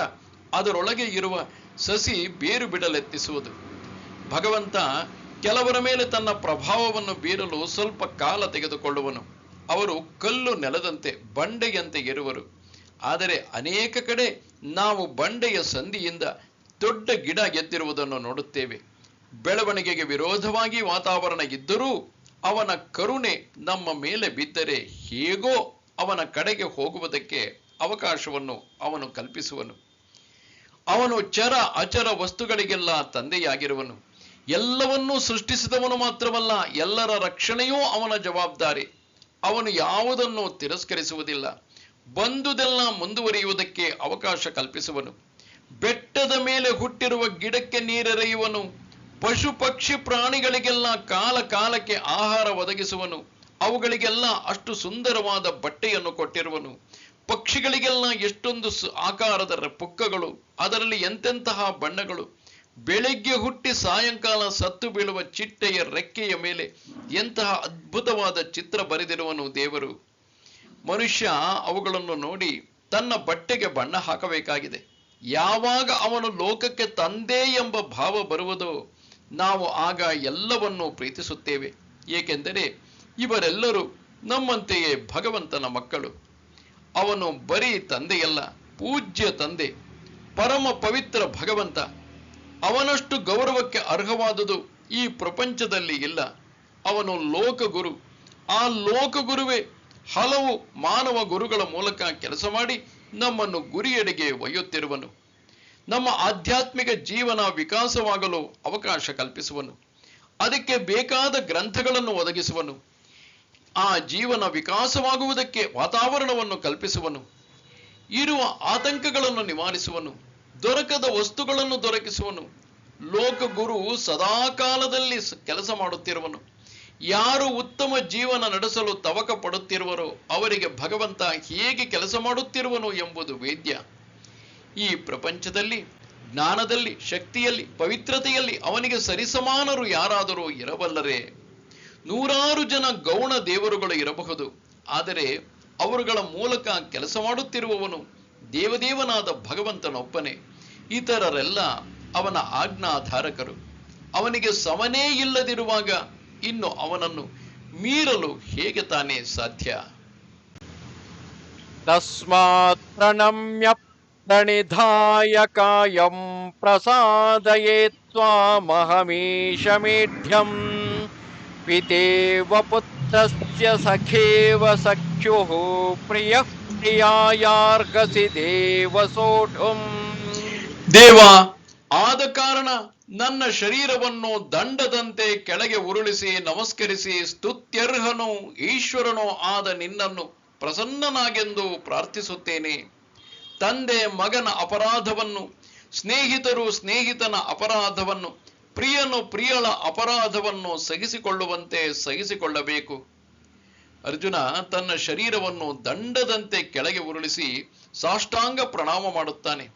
ಅದರೊಳಗೆ ಇರುವ ಸಸಿ ಬೇರು ಬಿಡಲೆತ್ತಿಸುವುದು. ಭಗವಂತ ಕೆಲವರ ಮೇಲೆ ತನ್ನ ಪ್ರಭಾವವನ್ನು ಬೀರಲು ಸ್ವಲ್ಪ ಕಾಲ ತೆಗೆದುಕೊಳ್ಳುವನು. ಅವರು ಕಲ್ಲು ನೆಲದಂತೆ, ಬಂಡೆಯಂತೆ ಇರುವರು. ಆದರೆ ಅನೇಕ ಕಡೆ ನಾವು ಬಂಡೆಯ ಸಂದಿಯಿಂದ ದೊಡ್ಡ ಗಿಡ ಎದ್ದಿರುವುದನ್ನು ನೋಡುತ್ತೇವೆ. ಬೆಳವಣಿಗೆಗೆ ವಿರೋಧವಾಗಿ ವಾತಾವರಣ ಇದ್ದರೂ ಅವನ ಕರುಣೆ ನಮ್ಮ ಮೇಲೆ ಬಿದ್ದರೆ ಹೇಗೋ ಅವನ ಕಡೆಗೆ ಹೋಗುವುದಕ್ಕೆ ಅವಕಾಶವನ್ನು ಅವನು ಕಲ್ಪಿಸುವನು. ಅವನು ಚರ ಅಚರ ವಸ್ತುಗಳಿಗೆಲ್ಲ ತಂದೆಯಾಗಿರುವನು. ಎಲ್ಲವನ್ನೂ ಸೃಷ್ಟಿಸಿದವನು ಮಾತ್ರವಲ್ಲ, ಎಲ್ಲರ ರಕ್ಷಣೆಯೂ ಅವನ ಜವಾಬ್ದಾರಿ. ಅವನು ಯಾವುದನ್ನು ತಿರಸ್ಕರಿಸುವುದಿಲ್ಲ. ಬಂದುದೆಲ್ಲ ಮುಂದುವರಿಯುವುದಕ್ಕೆ ಅವಕಾಶ ಕಲ್ಪಿಸುವನು. ಬೆಟ್ಟದ ಮೇಲೆ ಹುಟ್ಟಿರುವ ಗಿಡಕ್ಕೆ ನೀರೆರೆಯುವನು. ಪಶು ಪಕ್ಷಿ ಪ್ರಾಣಿಗಳಿಗೆಲ್ಲ ಕಾಲ ಕಾಲಕ್ಕೆ ಆಹಾರ ಒದಗಿಸುವನು. ಅವುಗಳಿಗೆಲ್ಲ ಅಷ್ಟು ಸುಂದರವಾದ ಬಟ್ಟೆಯನ್ನು ಕೊಟ್ಟಿರುವನು. ಪಕ್ಷಿಗಳಿಗೆಲ್ಲ ಎಷ್ಟೊಂದು ಆಕಾರದ ಪುಕ್ಕಗಳು, ಅದರಲ್ಲಿ ಎಂತೆಂತಹ ಬಣ್ಣಗಳು. ಬೆಳಿಗ್ಗೆ ಹುಟ್ಟಿ ಸಾಯಂಕಾಲ ಸತ್ತು ಬೀಳುವ ಚಿಟ್ಟೆಯ ರೆಕ್ಕೆಯ ಮೇಲೆ ಎಂತಹ ಅದ್ಭುತವಾದ ಚಿತ್ರ ಬರೆದಿರುವನು ದೇವರು. ಮನುಷ್ಯ ಅವುಗಳನ್ನು ನೋಡಿ ತನ್ನ ಬಟ್ಟೆಗೆ ಬಣ್ಣ ಹಾಕಬೇಕಾಗಿದೆ. ಯಾವಾಗ ಅವನು ಲೋಕಕ್ಕೆ ತಂದೆ ಎಂಬ ಭಾವ ಬರುವುದೋ ನಾವು ಆಗ ಎಲ್ಲವನ್ನೂ ಪ್ರೀತಿಸುತ್ತೇವೆ. ಏಕೆಂದರೆ ಇವರೆಲ್ಲರೂ ನಮ್ಮಂತೆಯೇ ಭಗವಂತನ ಮಕ್ಕಳು. ಅವನು ಬರೀ ತಂದೆಯಲ್ಲ, ಪೂಜ್ಯ ತಂದೆ, ಪರಮ ಪವಿತ್ರ ಭಗವಂತ. ಅವನಷ್ಟು ಗೌರವಕ್ಕೆ ಅರ್ಹವಾದುದು ಈ ಪ್ರಪಂಚದಲ್ಲಿ ಇಲ್ಲ. ಅವನು ಲೋಕಗುರು. ಆ ಲೋಕಗುರುವೇ ಹಲವು ಮಾನವ ಗುರುಗಳ ಮೂಲಕ ಕೆಲಸ ಮಾಡಿ ನಮ್ಮನ್ನು ಗುರಿಯೆಡೆಗೆ ಒಯ್ಯುತ್ತಿರುವನು. ನಮ್ಮ ಆಧ್ಯಾತ್ಮಿಕ ಜೀವನ ವಿಕಾಸವಾಗಲು ಅವಕಾಶ ಕಲ್ಪಿಸುವನು. ಅದಕ್ಕೆ ಬೇಕಾದ ಗ್ರಂಥಗಳನ್ನು ಒದಗಿಸುವನು. ಆ ಜೀವನ ವಿಕಾಸವಾಗುವುದಕ್ಕೆ ವಾತಾವರಣವನ್ನು ಕಲ್ಪಿಸುವನು. ಇರುವ ಆತಂಕಗಳನ್ನು ನಿವಾರಿಸುವನು. ದೊರಕದ ವಸ್ತುಗಳನ್ನು ದೊರಕಿಸುವನು. ಲೋಕಗುರು ಸದಾಕಾಲದಲ್ಲಿ ಕೆಲಸ ಮಾಡುತ್ತಿರುವನು. ಯಾರು ಉತ್ತಮ ಜೀವನ ನಡೆಸಲು ತವಕ ಪಡುತ್ತಿರುವರೋ ಅವರಿಗೆ ಭಗವಂತ ಹೇಗೆ ಕೆಲಸ ಮಾಡುತ್ತಿರುವನು ಎಂಬುದು ವೇದ್ಯ. ಈ ಪ್ರಪಂಚದಲ್ಲಿ ಜ್ಞಾನದಲ್ಲಿ, ಶಕ್ತಿಯಲ್ಲಿ, ಪವಿತ್ರತೆಯಲ್ಲಿ ಅವನಿಗೆ ಸರಿಸಮಾನರು ಯಾರಾದರೂ ಇರಬಲ್ಲರೇ? ನೂರಾರು ಜನ ಗೌಣ ದೇವರುಗಳು ಇರಬಹುದು. ಆದರೆ ಅವರುಗಳ ಮೂಲಕ ಕೆಲಸ ಮಾಡುತ್ತಿರುವವನು ದೇವದೇವನಾದ ಭಗವಂತನೊಬ್ಬನೇ. ಇತರರೆಲ್ಲ ಅವನ ಆಜ್ಞಾಧಾರಕರು. ಅವನಿಗೆ ಸಮನೇ ಇಲ್ಲದಿರುವಾಗ ಇನ್ನು ಅವನನ್ನು ಮೀರಲು ಹೇಗೆ ತಾನೇ ಸಾಧ್ಯ? ತಸ್ಮಾತ್ ಪ್ರಣಮ್ಯ ಪ್ರಣಿಧಾಯ ಕಾಯಂ ಪ್ರಸಾದಯೇ ತ್ವಾಮಹಮೀಶಮೇಢ್ಯಂ ಪಿತೇವ ಪುತ್ರಸ್ಯ ಸಖೇವ ಸಖ್ಯುಃ ಪ್ರಿಯಃ ಪ್ರಿಯಾಯಾರ್ಹಸಿ ದೇವ ಸೋಢುಂ. ದೇವ, ಆದ ಕಾರಣ ನನ್ನ ಶರೀರವನ್ನು ದಂಡದಂತೆ ಕೆಳಗೆ ಉರುಳಿಸಿ ನಮಸ್ಕರಿಸಿ ಸ್ತುತ್ಯರ್ಹನೂ ಈಶ್ವರನೂ ಆದ ನಿನ್ನನ್ನು ಪ್ರಸನ್ನನಾಗೆಂದು ಪ್ರಾರ್ಥಿಸುತ್ತೇನೆ. ತಂದೆ ಮಗನ ಅಪರಾಧವನ್ನು, ಸ್ನೇಹಿತರು ಸ್ನೇಹಿತನ ಅಪರಾಧವನ್ನು, ಪ್ರಿಯನು ಪ್ರಿಯಳ ಅಪರಾಧವನ್ನು ಸಹಿಸಿಕೊಳ್ಳುವಂತೆ ಸಹಿಸಿಕೊಳ್ಳಬೇಕು. ಅರ್ಜುನ ತನ್ನ ಶರೀರವನ್ನು ದಂಡದಂತೆ ಕೆಳಗೆ ಉರುಳಿಸಿ ಸಾಷ್ಟಾಂಗ ಪ್ರಣಾಮ ಮಾಡುತ್ತಾನೆ.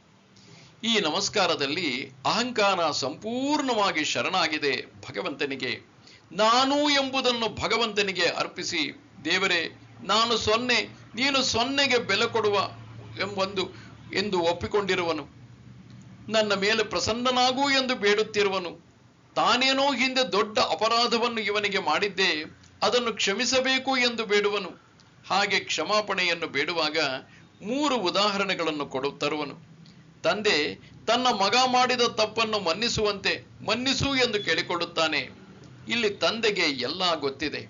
ಈ ನಮಸ್ಕಾರದಲ್ಲಿ ಅಹಂಕಾರ ಸಂಪೂರ್ಣವಾಗಿ ಶರಣಾಗಿದೆ ಭಗವಂತನಿಗೆ. ನಾನು ಎಂಬುದನ್ನು ಭಗವಂತನಿಗೆ ಅರ್ಪಿಸಿ, ದೇವರೇ ನಾನು ಸೊನ್ನೆ, ನೀನು ಸೊನ್ನೆಗೆ ಬೆಲೆ ಕೊಡುವ ಎಂದು ಒಪ್ಪಿಕೊಂಡಿರುವನು. ನನ್ನ ಮೇಲೆ ಪ್ರಸನ್ನನಾಗೂ ಎಂದು ಬೇಡುತ್ತಿರುವನು. ತಾನೇನೋ ಹಿಂದೆ ದೊಡ್ಡ ಅಪರಾಧವನ್ನು ಇವನಿಗೆ ಮಾಡಿದ್ದೆ, ಅದನ್ನು ಕ್ಷಮಿಸಬೇಕು ಎಂದು ಬೇಡುವನು. ಹಾಗೆ ಕ್ಷಮಾಪಣೆಯನ್ನು ಬೇಡುವಾಗ 3 ಉದಾಹರಣೆಗಳನ್ನು ತರುವನು. ತಂದೆ ತನ್ನ ಮಗ ಮಾಡಿದ ತಪ್ಪನ್ನು ಮನ್ನಿಸುವಂತೆ ಮನ್ನಿಸು ಎಂದು ಕೇಳಿಕೊಳ್ಳುತ್ತಾನೆ. ಇಲ್ಲಿ ತಂದೆಗೆ ಎಲ್ಲ ಗೊತ್ತಿದೆ.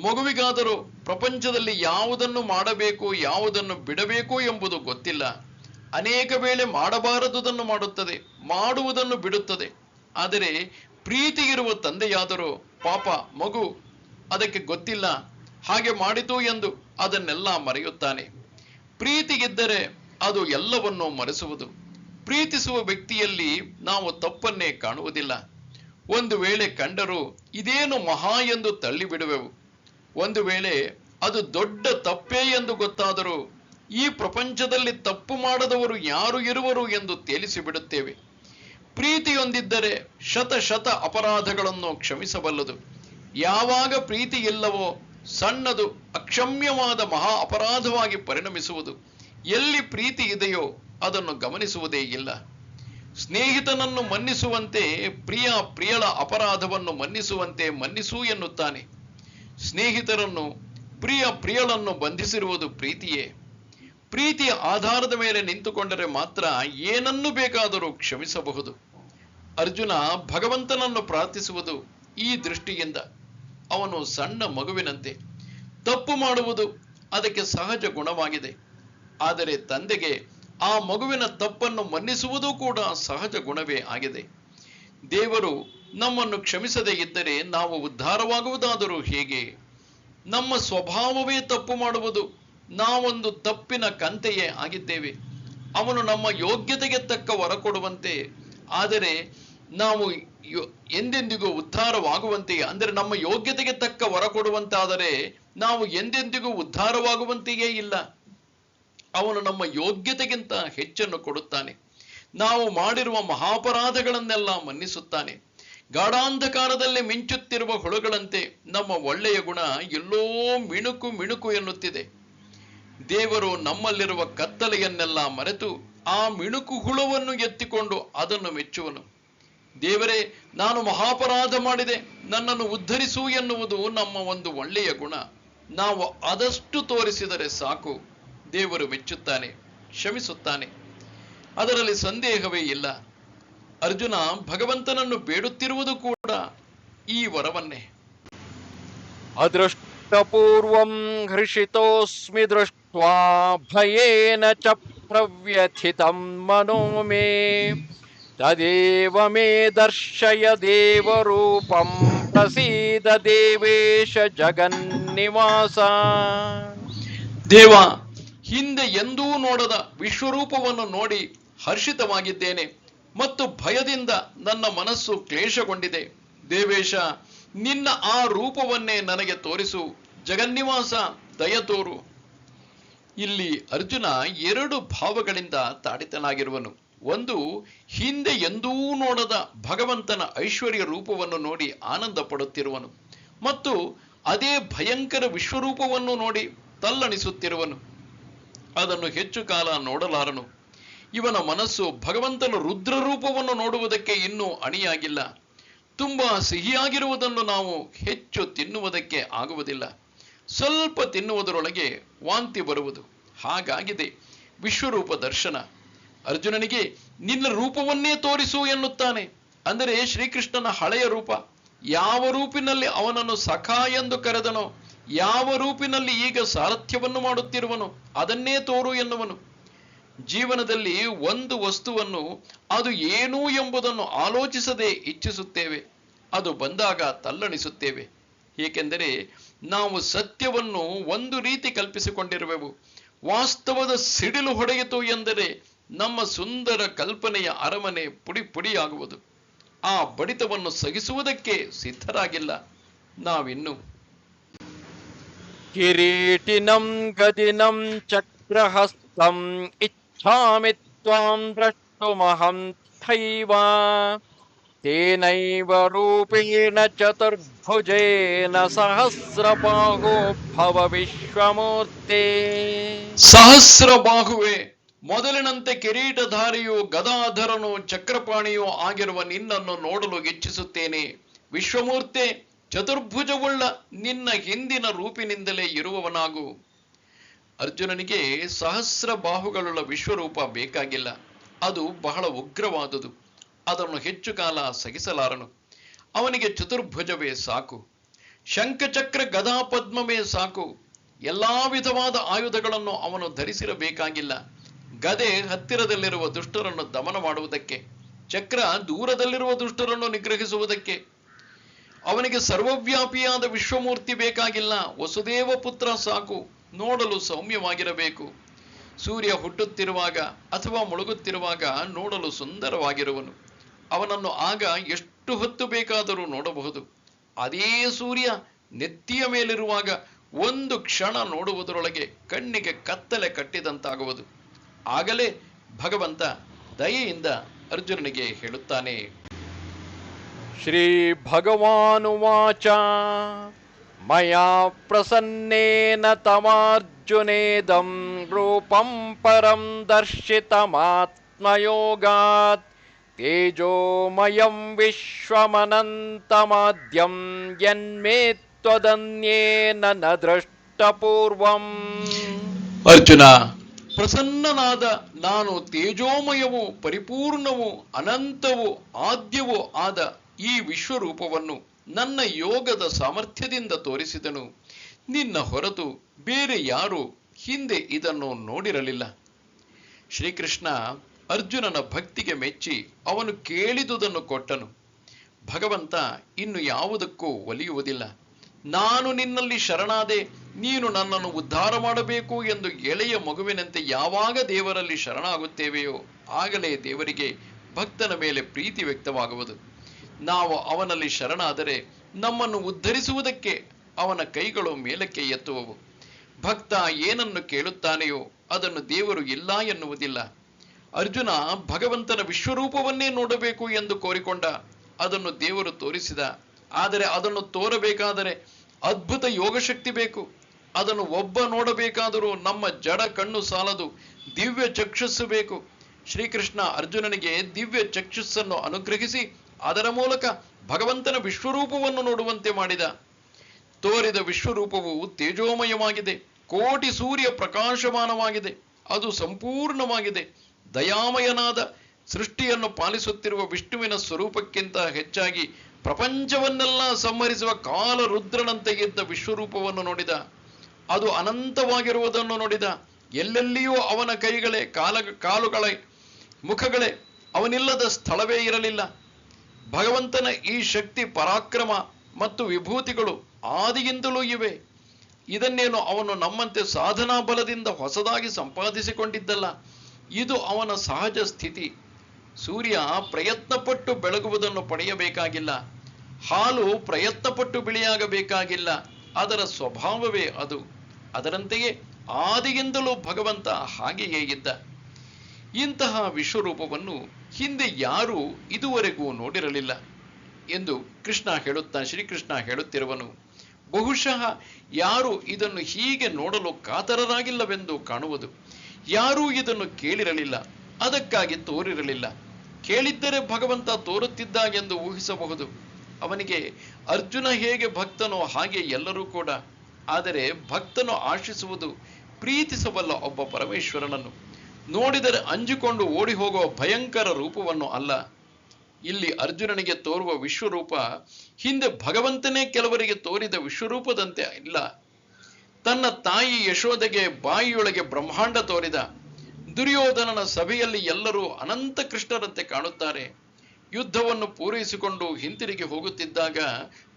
ಮಗುವಿಗಾದರೂ ಪ್ರಪಂಚದಲ್ಲಿ ಯಾವುದನ್ನು ಮಾಡಬೇಕು, ಯಾವುದನ್ನು ಬಿಡಬೇಕು ಎಂಬುದು ಗೊತ್ತಿಲ್ಲ. ಅನೇಕ ವೇಳೆ ಮಾಡಬಾರದುದನ್ನು ಮಾಡುತ್ತದೆ, ಮಾಡುವುದನ್ನು ಬಿಡುತ್ತದೆ. ಆದರೆ ಪ್ರೀತಿ ಇರುವ ತಂದೆಯಾದರೂ ಪಾಪ ಮಗು ಅದಕ್ಕೆ ಗೊತ್ತಿಲ್ಲ, ಹಾಗೆ ಮಾಡಿತು ಎಂದು ಅದನ್ನೆಲ್ಲ ಮರೆಯುತ್ತಾನೆ. ಪ್ರೀತಿಗಿದ್ದರೆ ಅದು ಎಲ್ಲವನ್ನೂ ಮರೆಸುವುದು. ಪ್ರೀತಿಸುವ ವ್ಯಕ್ತಿಯಲ್ಲಿ ನಾವು ತಪ್ಪನ್ನೇ ಕಾಣುವುದಿಲ್ಲ. ಒಂದು ವೇಳೆ ಕಂಡರೂ ಇದೇನು ಮಹಾ ಎಂದು ತಳ್ಳಿಬಿಡುವೆವು. ಒಂದು ವೇಳೆ ಅದು ದೊಡ್ಡ ತಪ್ಪೇ ಎಂದು ಗೊತ್ತಾದರೂ ಈ ಪ್ರಪಂಚದಲ್ಲಿ ತಪ್ಪು ಮಾಡದವರು ಯಾರು ಇರುವರು ಎಂದು ತೇಲಿಸಿ ಬಿಡುತ್ತೇವೆ. ಪ್ರೀತಿಯೊಂದಿದ್ದರೆ ಶತ ಅಪರಾಧಗಳನ್ನು ಕ್ಷಮಿಸಬಲ್ಲದು. ಯಾವಾಗ ಪ್ರೀತಿ ಇಲ್ಲವೋ ಸಣ್ಣದು ಅಕ್ಷಮ್ಯವಾದ ಮಹಾ ಅಪರಾಧವಾಗಿ ಪರಿಣಮಿಸುವುದು. ಎಲ್ಲಿ ಪ್ರೀತಿ ಇದೆಯೋ ಅದನ್ನು ಗಮನಿಸುವುದೇ ಇಲ್ಲ. ಸ್ನೇಹಿತನನ್ನು ಮನ್ನಿಸುವಂತೆ ಪ್ರಿಯಳ ಅಪರಾಧವನ್ನು ಮನ್ನಿಸುವಂತೆ ಮನ್ನಿಸು ಎನ್ನುತ್ತಾನೆ. ಸ್ನೇಹಿತರನ್ನು ಪ್ರಿಯಳನ್ನು ಬಂಧಿಸಿರುವುದು ಪ್ರೀತಿಯೇ. ಪ್ರೀತಿಯ ಆಧಾರದ ಮೇಲೆ ನಿಂತುಕೊಂಡರೆ ಮಾತ್ರ ಏನನ್ನು ಬೇಕಾದರೂ ಕ್ಷಮಿಸಬಹುದು. ಅರ್ಜುನ ಭಗವಂತನನ್ನು ಪ್ರಾರ್ಥಿಸುವುದು ಈ ದೃಷ್ಟಿಯಿಂದ. ಅವನು ಸಣ್ಣ ಮಗುವಿನಂತೆ. ತಪ್ಪು ಮಾಡುವುದು ಅದಕ್ಕೆ ಸಹಜ ಗುಣವಾಗಿದೆ. ಆದರೆ ತಂದೆಗೆ ಆ ಮಗುವಿನ ತಪ್ಪನ್ನು ಮನ್ನಿಸುವುದು ಕೂಡ ಸಹಜ ಗುಣವೇ ಆಗಿದೆ. ದೇವರು ನಮ್ಮನ್ನು ಕ್ಷಮಿಸದೇ ಇದ್ದರೆ ನಾವು ಉದ್ಧಾರವಾಗುವುದಾದರೂ ಹೇಗೆ? ನಮ್ಮ ಸ್ವಭಾವವೇ ತಪ್ಪು ಮಾಡುವುದು. ನಾವೊಂದು ತಪ್ಪಿನ ಕಂತೆಯೇ ಆಗಿದ್ದೇವೆ. ಅವನು ನಮ್ಮ ಯೋಗ್ಯತೆಗೆ ತಕ್ಕ ವರ ಕೊಡುವಂತೆ, ಆದರೆ ನಾವು ಎಂದೆಂದಿಗೂ ಉದ್ಧಾರವಾಗುವಂತೆಯೇ, ಅಂದರೆ ನಮ್ಮ ಯೋಗ್ಯತೆಗೆ ತಕ್ಕ ವರ ಕೊಡುವಂತಾದರೆ ನಾವು ಎಂದೆಂದಿಗೂ ಉದ್ಧಾರವಾಗುವಂತೆಯೇ ಇಲ್ಲ. ಅವನು ನಮ್ಮ ಯೋಗ್ಯತೆಗಿಂತ ಹೆಚ್ಚನ್ನು ಕೊಡುತ್ತಾನೆ. ನಾವು ಮಾಡಿರುವ ಮಹಾಪರಾಧಗಳನ್ನೆಲ್ಲ ಮನ್ನಿಸುತ್ತಾನೆ. ಗಾಢಾಂಧಕಾರದಲ್ಲಿ ಮಿಂಚುತ್ತಿರುವ ಹುಳುಗಳಂತೆ ನಮ್ಮ ಒಳ್ಳೆಯ ಗುಣ ಎಲ್ಲೋ ಮಿಣುಕು ಮಿಣುಕು ಎನ್ನುತ್ತಿದೆ. ದೇವರು ನಮ್ಮಲ್ಲಿರುವ ಕತ್ತಲೆಯನ್ನೆಲ್ಲ ಮರೆತು ಆ ಮಿಣುಕು ಹುಳುವನ್ನು ಎತ್ತಿಕೊಂಡು ಅದನ್ನು ಮೆಚ್ಚುವನು. ದೇವರೇ, ನಾನು ಮಹಾಪರಾಧ ಮಾಡಿದೆ, ನನ್ನನ್ನು ಉದ್ಧರಿಸು ಎನ್ನುವುದು ನಮ್ಮ ಒಂದು ಒಳ್ಳೆಯ ಗುಣ. ನಾವು ಅದಷ್ಟು ತೋರಿಸಿದರೆ ಸಾಕು, ದೇವರು ಮೆಚ್ಚುತ್ತಾನೆ, ಕ್ಷಮಿಸುತ್ತಾನೆ. ಅದರಲ್ಲಿ ಸಂದೇಹವೇ ಇಲ್ಲ. ಅರ್ಜುನ ಭಗವಂತನನ್ನು ಬೇಡುತ್ತಿರುವುದು ಕೂಡ ಈ ವರವನ್ನೇ. ಅದೃಷ್ಟಪೂರ್ವಂ ಹೃಷಿತೋಸ್ಮಿ ದೃಷ್ಟ್ವಾ ಭಯೇನ ಚ ಪ್ರವ್ಯಥಿತಂ ಮನೋ ಮೇ ತದೇವ ಮೇ ದರ್ಶಯ ದೇವರೂಪಂ ಪ್ರಸೀದ ದೇವೇಶ ಜಗನ್ನಿವಾಸ. ದೇವ, ಹಿಂದೆ ಎಂದೂ ನೋಡದ ವಿಶ್ವರೂಪವನ್ನು ನೋಡಿ ಹರ್ಷಿತವಾಗಿದ್ದೇನೆ ಮತ್ತು ಭಯದಿಂದ ನನ್ನ ಮನಸ್ಸು ಕ್ಲೇಶಗೊಂಡಿದೆ. ದೇವೇಶ, ನಿನ್ನ ಆ ರೂಪವನ್ನೇ ನನಗೆ ತೋರಿಸು. ಜಗನ್ನಿವಾಸ, ದಯ ತೋರು. ಇಲ್ಲಿ ಅರ್ಜುನ ಎರಡು ಭಾವಗಳಿಂದ ತಾಡಿತನಾಗಿರುವನು. ಒಂದು, ಹಿಂದೆ ಎಂದೂ ನೋಡದ ಭಗವಂತನ ಐಶ್ವರ್ಯ ರೂಪವನ್ನು ನೋಡಿ ಆನಂದ ಪಡುತ್ತಿರುವನು ಮತ್ತು ಅದೇ ಭಯಂಕರ ವಿಶ್ವರೂಪವನ್ನು ನೋಡಿ ತಲ್ಲಣಿಸುತ್ತಿರುವನು. ಅದನ್ನು ಹೆಚ್ಚು ಕಾಲ ನೋಡಲಾರನು. ಇವನ ಮನಸ್ಸು ಭಗವಂತನ ರುದ್ರ ರೂಪವನ್ನು ನೋಡುವುದಕ್ಕೆ ಇನ್ನೂ ಅಣಿಯಾಗಿಲ್ಲ. ತುಂಬಾ ಸಿಹಿಯಾಗಿರುವುದನ್ನು ನಾವು ಹೆಚ್ಚು ತಿನ್ನುವುದಕ್ಕೆ ಆಗುವುದಿಲ್ಲ. ಸ್ವಲ್ಪ ತಿನ್ನುವುದರೊಳಗೆ ವಾಂತಿ ಬರುವುದು. ಹಾಗಾಗಿದೆ ವಿಶ್ವರೂಪ ದರ್ಶನ. ಅರ್ಜುನನಿಗೆ ನಿನ್ನ ರೂಪವನ್ನೇ ತೋರಿಸು ಎನ್ನುತ್ತಾನೆ. ಅಂದರೆ ಶ್ರೀಕೃಷ್ಣನ ಹಳೆಯ ರೂಪ. ಯಾವ ರೂಪಿನಲ್ಲಿ ಅವನನ್ನು ಸಖಾ ಎಂದು ಕರೆದನೋ, ಯಾವ ರೂಪಿನಲ್ಲಿ ಈಗ ಸಾರಥ್ಯವನ್ನು ಮಾಡುತ್ತಿರುವನು, ಅದನ್ನೇ ತೋರು ಎನ್ನುವನು. ಜೀವನದಲ್ಲಿ ಒಂದು ವಸ್ತುವನ್ನು ಅದು ಏನು ಎಂಬುದನ್ನು ಆಲೋಚಿಸದೆ ಇಚ್ಛಿಸುತ್ತೇವೆ. ಅದು ಬಂದಾಗ ತಲ್ಲಣಿಸುತ್ತೇವೆ. ಏಕೆಂದರೆ ನಾವು ಸತ್ಯವನ್ನು ಒಂದು ರೀತಿ ಕಲ್ಪಿಸಿಕೊಂಡಿರುವೆವು. ವಾಸ್ತವದ ಸಿಡಿಲು ಹೊಡೆಯಿತು ಎಂದರೆ ನಮ್ಮ ಸುಂದರ ಕಲ್ಪನೆಯ ಅರಮನೆ ಪುಡಿ ಪುಡಿಯಾಗುವುದು. ಆ ಬಡಿತವನ್ನು ಸಹಿಸುವುದಕ್ಕೆ ಸಿದ್ಧರಾಗಿಲ್ಲ ನಾವಿನ್ನು. ಕಿರೀಟಿನಂ ಗದಿನಂ ಚಕ್ರಹಸ್ತಂ ಇಚ್ಛಾಮಿ ತ್ವಾಂ ದ್ರಷ್ಟುಮಹಂ ತಥೈವ ತೇನೈವ ರೂಪೇಣ ಚತುರ್ಭುಜೇನ ಸಹಸ್ರಬಾಹೋ ಭವ ವಿಶ್ವಮೂರ್ತೆ. ಸಹಸ್ರ ಬಾಹುವೆ, ಮೊದಲಿನಂತೆ ಕಿರೀಟಧಾರಿಯೂ ಗದಾಧರನು ಚಕ್ರಪಾಣಿಯೂ ಆಗಿರುವ ನಿನ್ನನ್ನು ನೋಡಲು ಇಚ್ಛಿಸುತ್ತೇನೆ. ವಿಶ್ವಮೂರ್ತೆ, ಚತುರ್ಭುಜವುಳ್ಳ ನಿನ್ನ ಹಿಂದಿನ ರೂಪಿನಿಂದಲೇ ಇರುವವನಾಗು. ಅರ್ಜುನನಿಗೆ ಸಹಸ್ರ ಬಾಹುಗಳುಳ್ಳ ವಿಶ್ವರೂಪ ಬೇಕಾಗಿಲ್ಲ. ಅದು ಬಹಳ ಉಗ್ರವಾದುದು. ಅದನ್ನು ಹೆಚ್ಚು ಕಾಲ ಸಹಿಸಲಾರನು. ಅವನಿಗೆ ಚತುರ್ಭುಜವೇ ಸಾಕು. ಶಂಖಚಕ್ರ ಗದಾ ಪದ್ಮವೇ ಸಾಕು. ಎಲ್ಲಾ ವಿಧವಾದ ಆಯುಧಗಳನ್ನು ಅವನು ಧರಿಸಿರಬೇಕಾಗಿಲ್ಲ. ಗದೆ ಹತ್ತಿರದಲ್ಲಿರುವ ದುಷ್ಟರನ್ನು ದಮನ ಮಾಡುವುದಕ್ಕೆ, ಚಕ್ರ ದೂರದಲ್ಲಿರುವ ದುಷ್ಟರನ್ನು ನಿಗ್ರಹಿಸುವುದಕ್ಕೆ. ಅವನಿಗೆ ಸರ್ವವ್ಯಾಪಿಯಾದ ವಿಶ್ವಮೂರ್ತಿ ಬೇಕಾಗಿಲ್ಲ. ವಸುದೇವ ಪುತ್ರ ಸಾಕು. ನೋಡಲು ಸೌಮ್ಯವಾಗಿರಬೇಕು. ಸೂರ್ಯ ಹುಟ್ಟುತ್ತಿರುವಾಗ ಅಥವಾ ಮುಳುಗುತ್ತಿರುವಾಗ ನೋಡಲು ಸುಂದರವಾಗಿರುವನು. ಅವನನ್ನು ಆಗ ಎಷ್ಟು ಹೊತ್ತು ಬೇಕಾದರೂ ನೋಡಬಹುದು. ಅದೇ ಸೂರ್ಯ ನೆತ್ತಿಯ ಮೇಲಿರುವಾಗ ಒಂದು ಕ್ಷಣ ನೋಡುವುದರೊಳಗೆ ಕಣ್ಣಿಗೆ ಕತ್ತಲೆ ಕಟ್ಟಿದಂತಾಗುವುದು. ಆಗಲೇ ಭಗವಂತ ದಯೆಯಿಂದ ಅರ್ಜುನನಿಗೆ ಹೇಳುತ್ತಾನೆ. ಶ್ರೀ ಭಗವಾನುವಾಚ ಮಯಾ ಪ್ರಸನ್ನೇನ ತಮಾರ್ಜುನೇದಂ ರೂಪಂ ಪರಂ ದರ್ಶಿತಮಾತ್ಮಯೋಗಾತ್ ತೇಜೋಮಯಂ ವಿಶ್ವಮನಂತಮಾದ್ಯಂ ಯನ್ಮೇ ತ್ವದನ್ಯೇನ ನ ದೃಷ್ಟಪೂರ್ವಂ. ಅರ್ಜುನ, ಪ್ರಸನ್ನನಾದ ನಾನು ತೇಜೋಮಯವೂ ಪರಿಪೂರ್ಣವೂ ಅನಂತವೂ ಆದ್ಯವೂ ಆದ ಈ ವಿಶ್ವರೂಪವನ್ನು ನನ್ನ ಯೋಗದ ಸಾಮರ್ಥ್ಯದಿಂದ ತೋರಿಸಿದನು. ನಿನ್ನ ಹೊರತು ಬೇರೆ ಯಾರು ಹಿಂದೆ ಇದನ್ನು ನೋಡಿರಲಿಲ್ಲ. ಶ್ರೀಕೃಷ್ಣ ಅರ್ಜುನನ ಭಕ್ತಿಗೆ ಮೆಚ್ಚಿ ಅವನು ಕೇಳಿದುದನ್ನು ಕೊಟ್ಟನು. ಭಗವಂತ ಇನ್ನು ಯಾವುದಕ್ಕೂ ಒಲಿಯುವುದಿಲ್ಲ. ನಾನು ನಿನ್ನಲ್ಲಿ ಶರಣಾದೆ, ನೀನು ನನ್ನನ್ನು ಉದ್ಧಾರ ಮಾಡಬೇಕು ಎಂದು ಎಳೆಯ ಮಗುವಿನಂತೆ ಯಾವಾಗ ದೇವರಲ್ಲಿ ಶರಣಾಗುತ್ತೇವೆಯೋ ಆಗಲೇ ದೇವರಿಗೆ ಭಕ್ತನ ಮೇಲೆ ಪ್ರೀತಿ ವ್ಯಕ್ತವಾಗುವುದು. ನಾವು ಅವನಲ್ಲಿ ಶರಣಾದರೆ ನಮ್ಮನ್ನು ಉದ್ಧರಿಸುವುದಕ್ಕೆ ಅವನ ಕೈಗಳು ಮೇಲಕ್ಕೆ ಎತ್ತುವವು. ಭಕ್ತ ಏನನ್ನು ಕೇಳುತ್ತಾನೆಯೋ ಅದನ್ನು ದೇವರು ಇಲ್ಲ ಎನ್ನುವುದಿಲ್ಲ. ಅರ್ಜುನ ಭಗವಂತನ ವಿಶ್ವರೂಪವನ್ನೇ ನೋಡಬೇಕು ಎಂದು ಕೋರಿಕೊಂಡ. ಅದನ್ನು ದೇವರು ತೋರಿಸಿದ. ಆದರೆ ಅದನ್ನು ತೋರಬೇಕಾದರೆ ಅದ್ಭುತ ಯೋಗಶಕ್ತಿ ಬೇಕು. ಅದನ್ನು ಒಬ್ಬ ನೋಡಬೇಕಾದರೂ ನಮ್ಮ ಜಡ ಕಣ್ಣು ಸಾಲದು, ದಿವ್ಯ ಚಕ್ಷುಸ್ಸು ಬೇಕು. ಶ್ರೀಕೃಷ್ಣ ಅರ್ಜುನನಿಗೆ ದಿವ್ಯ ಚಕ್ಷುಸ್ಸನ್ನು ಅನುಗ್ರಹಿಸಿ ಅದರ ಮೂಲಕ ಭಗವಂತನ ವಿಶ್ವರೂಪವನ್ನು ನೋಡುವಂತೆ ಮಾಡಿದ. ತೋರಿದ ವಿಶ್ವರೂಪವು ತೇಜೋಮಯವಾಗಿದೆ, ಕೋಟಿ ಸೂರ್ಯ ಪ್ರಕಾಶಮಾನವಾಗಿದೆ, ಅದು ಸಂಪೂರ್ಣವಾಗಿದೆ. ದಯಾಮಯನಾದ ಸೃಷ್ಟಿಯನ್ನು ಪಾಲಿಸುತ್ತಿರುವ ವಿಷ್ಣುವಿನ ಸ್ವರೂಪಕ್ಕಿಂತ ಹೆಚ್ಚಾಗಿ ಪ್ರಪಂಚವನ್ನೆಲ್ಲ ಸಂಹರಿಸುವ ಕಾಲ ರುದ್ರನಂತೆ ಇದ್ದ ವಿಶ್ವರೂಪವನ್ನು ನೋಡಿದ. ಅದು ಅನಂತವಾಗಿರುವುದನ್ನು ನೋಡಿದ. ಎಲ್ಲೆಲ್ಲಿಯೂ ಅವನ ಕೈಗಳೇ, ಕಾಲುಗಳೇ, ಮುಖಗಳೇ, ಅವನಿಲ್ಲದ ಸ್ಥಳವೇ ಇರಲಿಲ್ಲ. ಭಗವಂತನ ಈ ಶಕ್ತಿ, ಪರಾಕ್ರಮ ಮತ್ತು ವಿಭೂತಿಗಳು ಆದಿಯಿಂದಲೂ ಇವೆ. ಇದನ್ನೇನು ಅವನು ನಮ್ಮಂತೆ ಸಾಧನಾ ಬಲದಿಂದ ಹೊಸದಾಗಿ ಸಂಪಾದಿಸಿಕೊಂಡಿದ್ದಲ್ಲ. ಇದು ಅವನ ಸಹಜ ಸ್ಥಿತಿ. ಸೂರ್ಯ ಪ್ರಯತ್ನಪಟ್ಟು ಬೆಳಗುವುದನ್ನು ಪಡೆಯಬೇಕಾಗಿಲ್ಲ. ಹಾಲು ಪ್ರಯತ್ನಪಟ್ಟು ಬಿಳಿಯಾಗಬೇಕಾಗಿಲ್ಲ. ಅದರ ಸ್ವಭಾವವೇ ಅದು. ಅದರಂತೆಯೇ ಆದಿಯಿಂದಲೂ ಭಗವಂತ ಹಾಗೆಯೇ ಇದ್ದ. ಇಂತಹ ವಿಶ್ವರೂಪವನ್ನು ಹಿಂದೆ ಯಾರೂ ಇದುವರೆಗೂ ನೋಡಿರಲಿಲ್ಲ ಎಂದು ಶ್ರೀಕೃಷ್ಣ ಹೇಳುತ್ತಿರುವನು. ಬಹುಶಃ ಯಾರು ಇದನ್ನು ಹೀಗೆ ನೋಡಲು ಕಾತರರಾಗಿಲ್ಲವೆಂದು ಕಾಣುವುದು. ಯಾರೂ ಇದನ್ನು ಕೇಳಿರಲಿಲ್ಲ, ಅದಕ್ಕಾಗಿ ತೋರಿರಲಿಲ್ಲ. ಕೇಳಿದ್ದರೆ ಭಗವಂತ ತೋರುತ್ತಿದ್ದ ಎಂದು ಊಹಿಸಬಹುದು. ಅವನಿಗೆ ಅರ್ಜುನ ಹೇಗೆ ಭಕ್ತನೋ ಹಾಗೆ ಎಲ್ಲರೂ ಕೂಡ. ಆದರೆ ಭಕ್ತನು ಆಶಿಸುವುದು ಪ್ರೀತಿಸಬಲ್ಲ ಒಬ್ಬ ಪರಮೇಶ್ವರನನ್ನು, ನೋಡಿದರೆ ಅಂಜಿಕೊಂಡು ಓಡಿ ಹೋಗುವ ಭಯಂಕರ ರೂಪವನ್ನು ಅಲ್ಲ. ಇಲ್ಲಿ ಅರ್ಜುನನಿಗೆ ತೋರುವ ವಿಶ್ವರೂಪ ಹಿಂದೆ ಭಗವಂತನೇ ಕೆಲವರಿಗೆ ತೋರಿದ ವಿಶ್ವರೂಪದಂತೆ ಇಲ್ಲ. ತನ್ನ ತಾಯಿ ಯಶೋದೆಗೆ ಬಾಯಿಯೊಳಗೆ ಬ್ರಹ್ಮಾಂಡ ತೋರಿದ. ದುರ್ಯೋಧನನ ಸಭೆಯಲ್ಲಿ ಎಲ್ಲರೂ ಅನಂತ ಕೃಷ್ಣರಂತೆ ಕಾಣುತ್ತಾರೆ. ಯುದ್ಧವನ್ನು ಪೂರೈಸಿಕೊಂಡು ಹಿಂತಿರುಗಿ ಹೋಗುತ್ತಿದ್ದಾಗ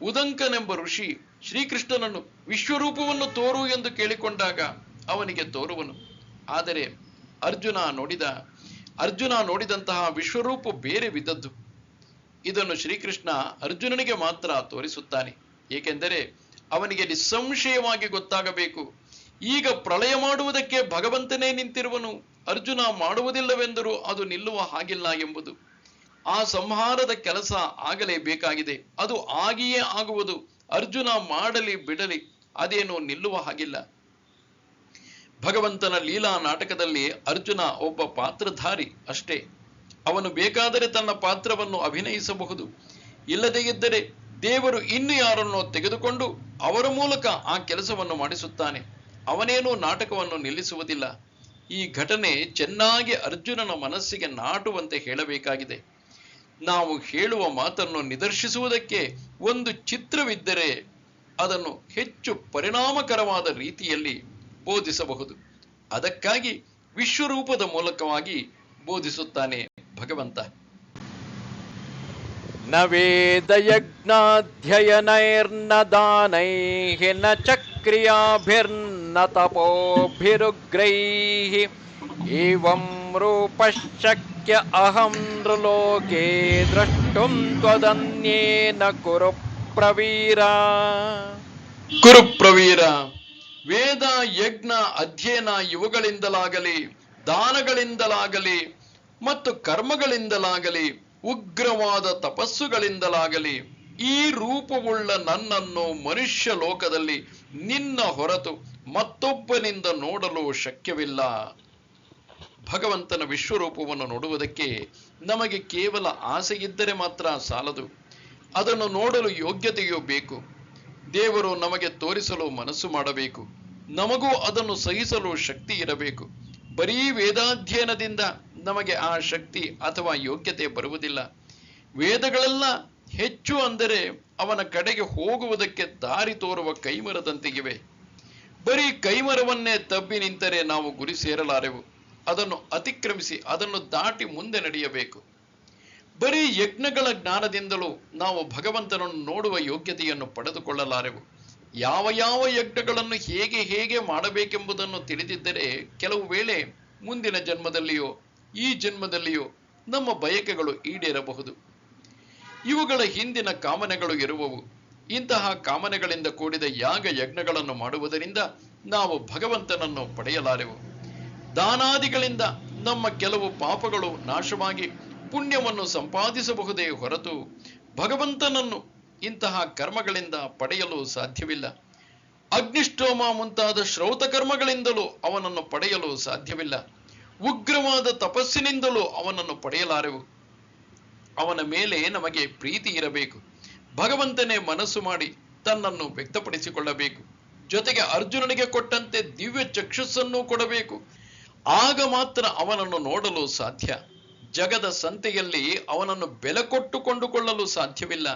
ಉದಂಕನೆಂಬ ಋಷಿ ಶ್ರೀಕೃಷ್ಣನನ್ನು ವಿಶ್ವರೂಪವನ್ನು ತೋರು ಎಂದು ಕೇಳಿಕೊಂಡಾಗ ಅವನಿಗೆ ತೋರುವನು. ಆದರೆ ಅರ್ಜುನ ನೋಡಿದಂತಹ ವಿಶ್ವರೂಪ ಬೇರೆ ವಿಧದ್ದು. ಇದನ್ನು ಶ್ರೀಕೃಷ್ಣ ಅರ್ಜುನನಿಗೆ ಮಾತ್ರ ತೋರಿಸುತ್ತಾನೆ. ಏಕೆಂದರೆ ಅವನಿಗೆ ನಿಸ್ಸಂಶಯವಾಗಿ ಗೊತ್ತಾಗಬೇಕು, ಈಗ ಪ್ರಳಯ ಮಾಡುವುದಕ್ಕೆ ಭಗವಂತನೇ ನಿಂತಿರುವನು. ಅರ್ಜುನ ಮಾಡುವುದಿಲ್ಲವೆಂದರೂ ಅದು ನಿಲ್ಲುವ ಹಾಗಿಲ್ಲ ಎಂಬುದು. ಆ ಸಂಹಾರದ ಕೆಲಸ ಆಗಲೇಬೇಕಾಗಿದೆ. ಅದು ಆಗಿಯೇ ಆಗುವುದು. ಅರ್ಜುನ ಮಾಡಲಿ ಬಿಡಲಿ, ಅದೇನು ನಿಲ್ಲುವ ಹಾಗಿಲ್ಲ. ಭಗವಂತನ ಲೀಲಾ ನಾಟಕದಲ್ಲಿ ಅರ್ಜುನ ಒಬ್ಬ ಪಾತ್ರಧಾರಿ ಅಷ್ಟೇ. ಅವನು ಬೇಕಾದರೆ ತನ್ನ ಪಾತ್ರವನ್ನು ಅಭಿನಯಿಸಬಹುದು. ಇಲ್ಲದೇ ಇದ್ದರೆ ದೇವರು ಇನ್ನು ಯಾರನ್ನೋ ತೆಗೆದುಕೊಂಡು ಅವರ ಮೂಲಕ ಆ ಕೆಲಸವನ್ನು ಮಾಡಿಸುತ್ತಾನೆ. ಅವನೇನೂ ನಾಟಕವನ್ನು ನಿಲ್ಲಿಸುವುದಿಲ್ಲ. ಈ ಘಟನೆ ಚೆನ್ನಾಗಿ ಅರ್ಜುನನ ಮನಸ್ಸಿಗೆ ನಾಟುವಂತೆ ಹೇಳಬೇಕಾಗಿದೆ. ನಾವು ಹೇಳುವ ಮಾತನ್ನು ನಿದರ್ಶಿಸುವುದಕ್ಕೆ ಒಂದು ಚಿತ್ರವಿದ್ದರೆ ಅದನ್ನು ಹೆಚ್ಚು ಪರಿಣಾಮಕರವಾದ ರೀತಿಯಲ್ಲಿ ಬೋಧಿಸಬಹುದು. ಅದಕ್ಕಾಗಿ ವಿಶ್ವರೂಪದ ಮೂಲಕವಾಗಿ ಬೋಧಿಸುತ್ತಾನೆ ಭಗವಂತ. ನ ವೇದಯಜ್ಞಾಧ್ಯಯನೈರ್ನ ದಾನೈಃ ನ ಚಕ್ರಿಯಾಭಿರ್ನ ತಪೋಭಿರುಗ್ರೈಃ ಏವಂ ರೂಪಶ್ಶಕ್ಯ ಅಹಂ ನೃಲೋಕೆ ದ್ರಷ್ಟುಂ ತ್ವದನ್ಯೇನ ಕುರು ಪ್ರವೀರ. ವೇದ, ಯಜ್ಞ, ಅಧ್ಯಯನ ಇವುಗಳಿಂದಲಾಗಲಿ, ದಾನಗಳಿಂದಲಾಗಲಿ ಮತ್ತು ಕರ್ಮಗಳಿಂದಲಾಗಲಿ, ಉಗ್ರವಾದ ತಪಸ್ಸುಗಳಿಂದಲಾಗಲಿ ಈ ರೂಪವುಳ್ಳ ನನ್ನನ್ನು ಮನುಷ್ಯ ಲೋಕದಲ್ಲಿ ನಿನ್ನ ಹೊರತು ಮತ್ತೊಬ್ಬನಿಂದ ನೋಡಲು ಶಕ್ಯವಿಲ್ಲ. ಭಗವಂತನ ವಿಶ್ವರೂಪವನ್ನು ನೋಡುವುದಕ್ಕೆ ನಮಗೆ ಕೇವಲ ಆಸೆಯಿದ್ದರೆ ಮಾತ್ರ ಸಾಲದು. ಅದನ್ನು ನೋಡಲು ಯೋಗ್ಯತೆಯೂ ಬೇಕು. ದೇವರು ನಮಗೆ ತೋರಿಸಲು ಮನಸ್ಸು ಮಾಡಬೇಕು. ನಮಗೂ ಅದನ್ನು ಸಹಿಸಲು ಶಕ್ತಿ ಇರಬೇಕು. ಬರೀ ವೇದಾಧ್ಯಯನದಿಂದ ನಮಗೆ ಆ ಶಕ್ತಿ ಅಥವಾ ಯೋಗ್ಯತೆ ಬರುವುದಿಲ್ಲ. ವೇದಗಳೆಲ್ಲ ಹೆಚ್ಚು ಅಂದರೆ ಅವನ ಕಡೆಗೆ ಹೋಗುವುದಕ್ಕೆ ದಾರಿ ತೋರುವ ಕೈಮರದಂತೆಗಿವೆ. ಬರೀ ಕೈಮರವನ್ನೇ ತಬ್ಬಿ ನಿಂತರೆ ನಾವು ಗುರಿ ಸೇರಲಾರೆವು. ಅದನ್ನು ಅತಿಕ್ರಮಿಸಿ ಅದನ್ನು ದಾಟಿ ಮುಂದೆ ನಡೆಯಬೇಕು. ಬರೀ ಯಜ್ಞಗಳ ಜ್ಞಾನದಿಂದಲೂ ನಾವು ಭಗವಂತನನ್ನು ನೋಡುವ ಯೋಗ್ಯತೆಯನ್ನು ಪಡೆದುಕೊಳ್ಳಲಾರೆವು. ಯಾವ ಯಾವ ಯಜ್ಞಗಳನ್ನು ಹೇಗೆ ಹೇಗೆ ಮಾಡಬೇಕೆಂಬುದನ್ನು ತಿಳಿದಿದ್ದರೆ ಕೆಲವು ವೇಳೆ ಮುಂದಿನ ಜನ್ಮದಲ್ಲಿಯೋ ಈ ಜನ್ಮದಲ್ಲಿಯೋ ನಮ್ಮ ಬಯಕೆಗಳು ಈಡೇರಬಹುದು. ಇವುಗಳ ಹಿಂದಿನ ಕಾಮನೆಗಳು ಇರುವವು. ಇಂತಹ ಕಾಮನೆಗಳಿಂದ ಕೂಡಿದ ಯಾಗ ಯಜ್ಞಗಳನ್ನು ಮಾಡುವುದರಿಂದ ನಾವು ಭಗವಂತನನ್ನು ಪಡೆಯಲಾರೆವು. ದಾನಾದಿಗಳಿಂದ ನಮ್ಮ ಕೆಲವು ಪಾಪಗಳು ನಾಶವಾಗಿ ಪುಣ್ಯವನ್ನು ಸಂಪಾದಿಸಬಹುದೇ ಹೊರತು ಭಗವಂತನನ್ನು ಇಂತಹ ಕರ್ಮಗಳಿಂದ ಪಡೆಯಲು ಸಾಧ್ಯವಿಲ್ಲ. ಅಗ್ನಿಷ್ಠೋಮ ಮುಂತಾದ ಶ್ರೌತ ಕರ್ಮಗಳಿಂದಲೂ ಅವನನ್ನು ಪಡೆಯಲು ಸಾಧ್ಯವಿಲ್ಲ. ಉಗ್ರವಾದ ತಪಸ್ಸಿನಿಂದಲೂ ಅವನನ್ನು ಪಡೆಯಲಾರೆವು. ಅವನ ಮೇಲೆ ನಮಗೆ ಪ್ರೀತಿ ಇರಬೇಕು. ಭಗವಂತನೇ ಮನಸ್ಸು ಮಾಡಿ ತನ್ನನ್ನು ವ್ಯಕ್ತಪಡಿಸಿಕೊಳ್ಳಬೇಕು. ಜೊತೆಗೆ ಅರ್ಜುನನಿಗೆ ಕೊಟ್ಟಂತೆ ದಿವ್ಯ ಚಕ್ಷುಸ್ಸನ್ನು ಕೊಡಬೇಕು. ಆಗ ಮಾತ್ರ ಅವನನ್ನು ನೋಡಲು ಸಾಧ್ಯ. ಜಗದ ಸಂತೆಯಲ್ಲಿ ಅವನನ್ನು ಬೆಲೆ ಕೊಟ್ಟು ಕೊಂಡುಕೊಳ್ಳಲು ಸಾಧ್ಯವಿಲ್ಲ.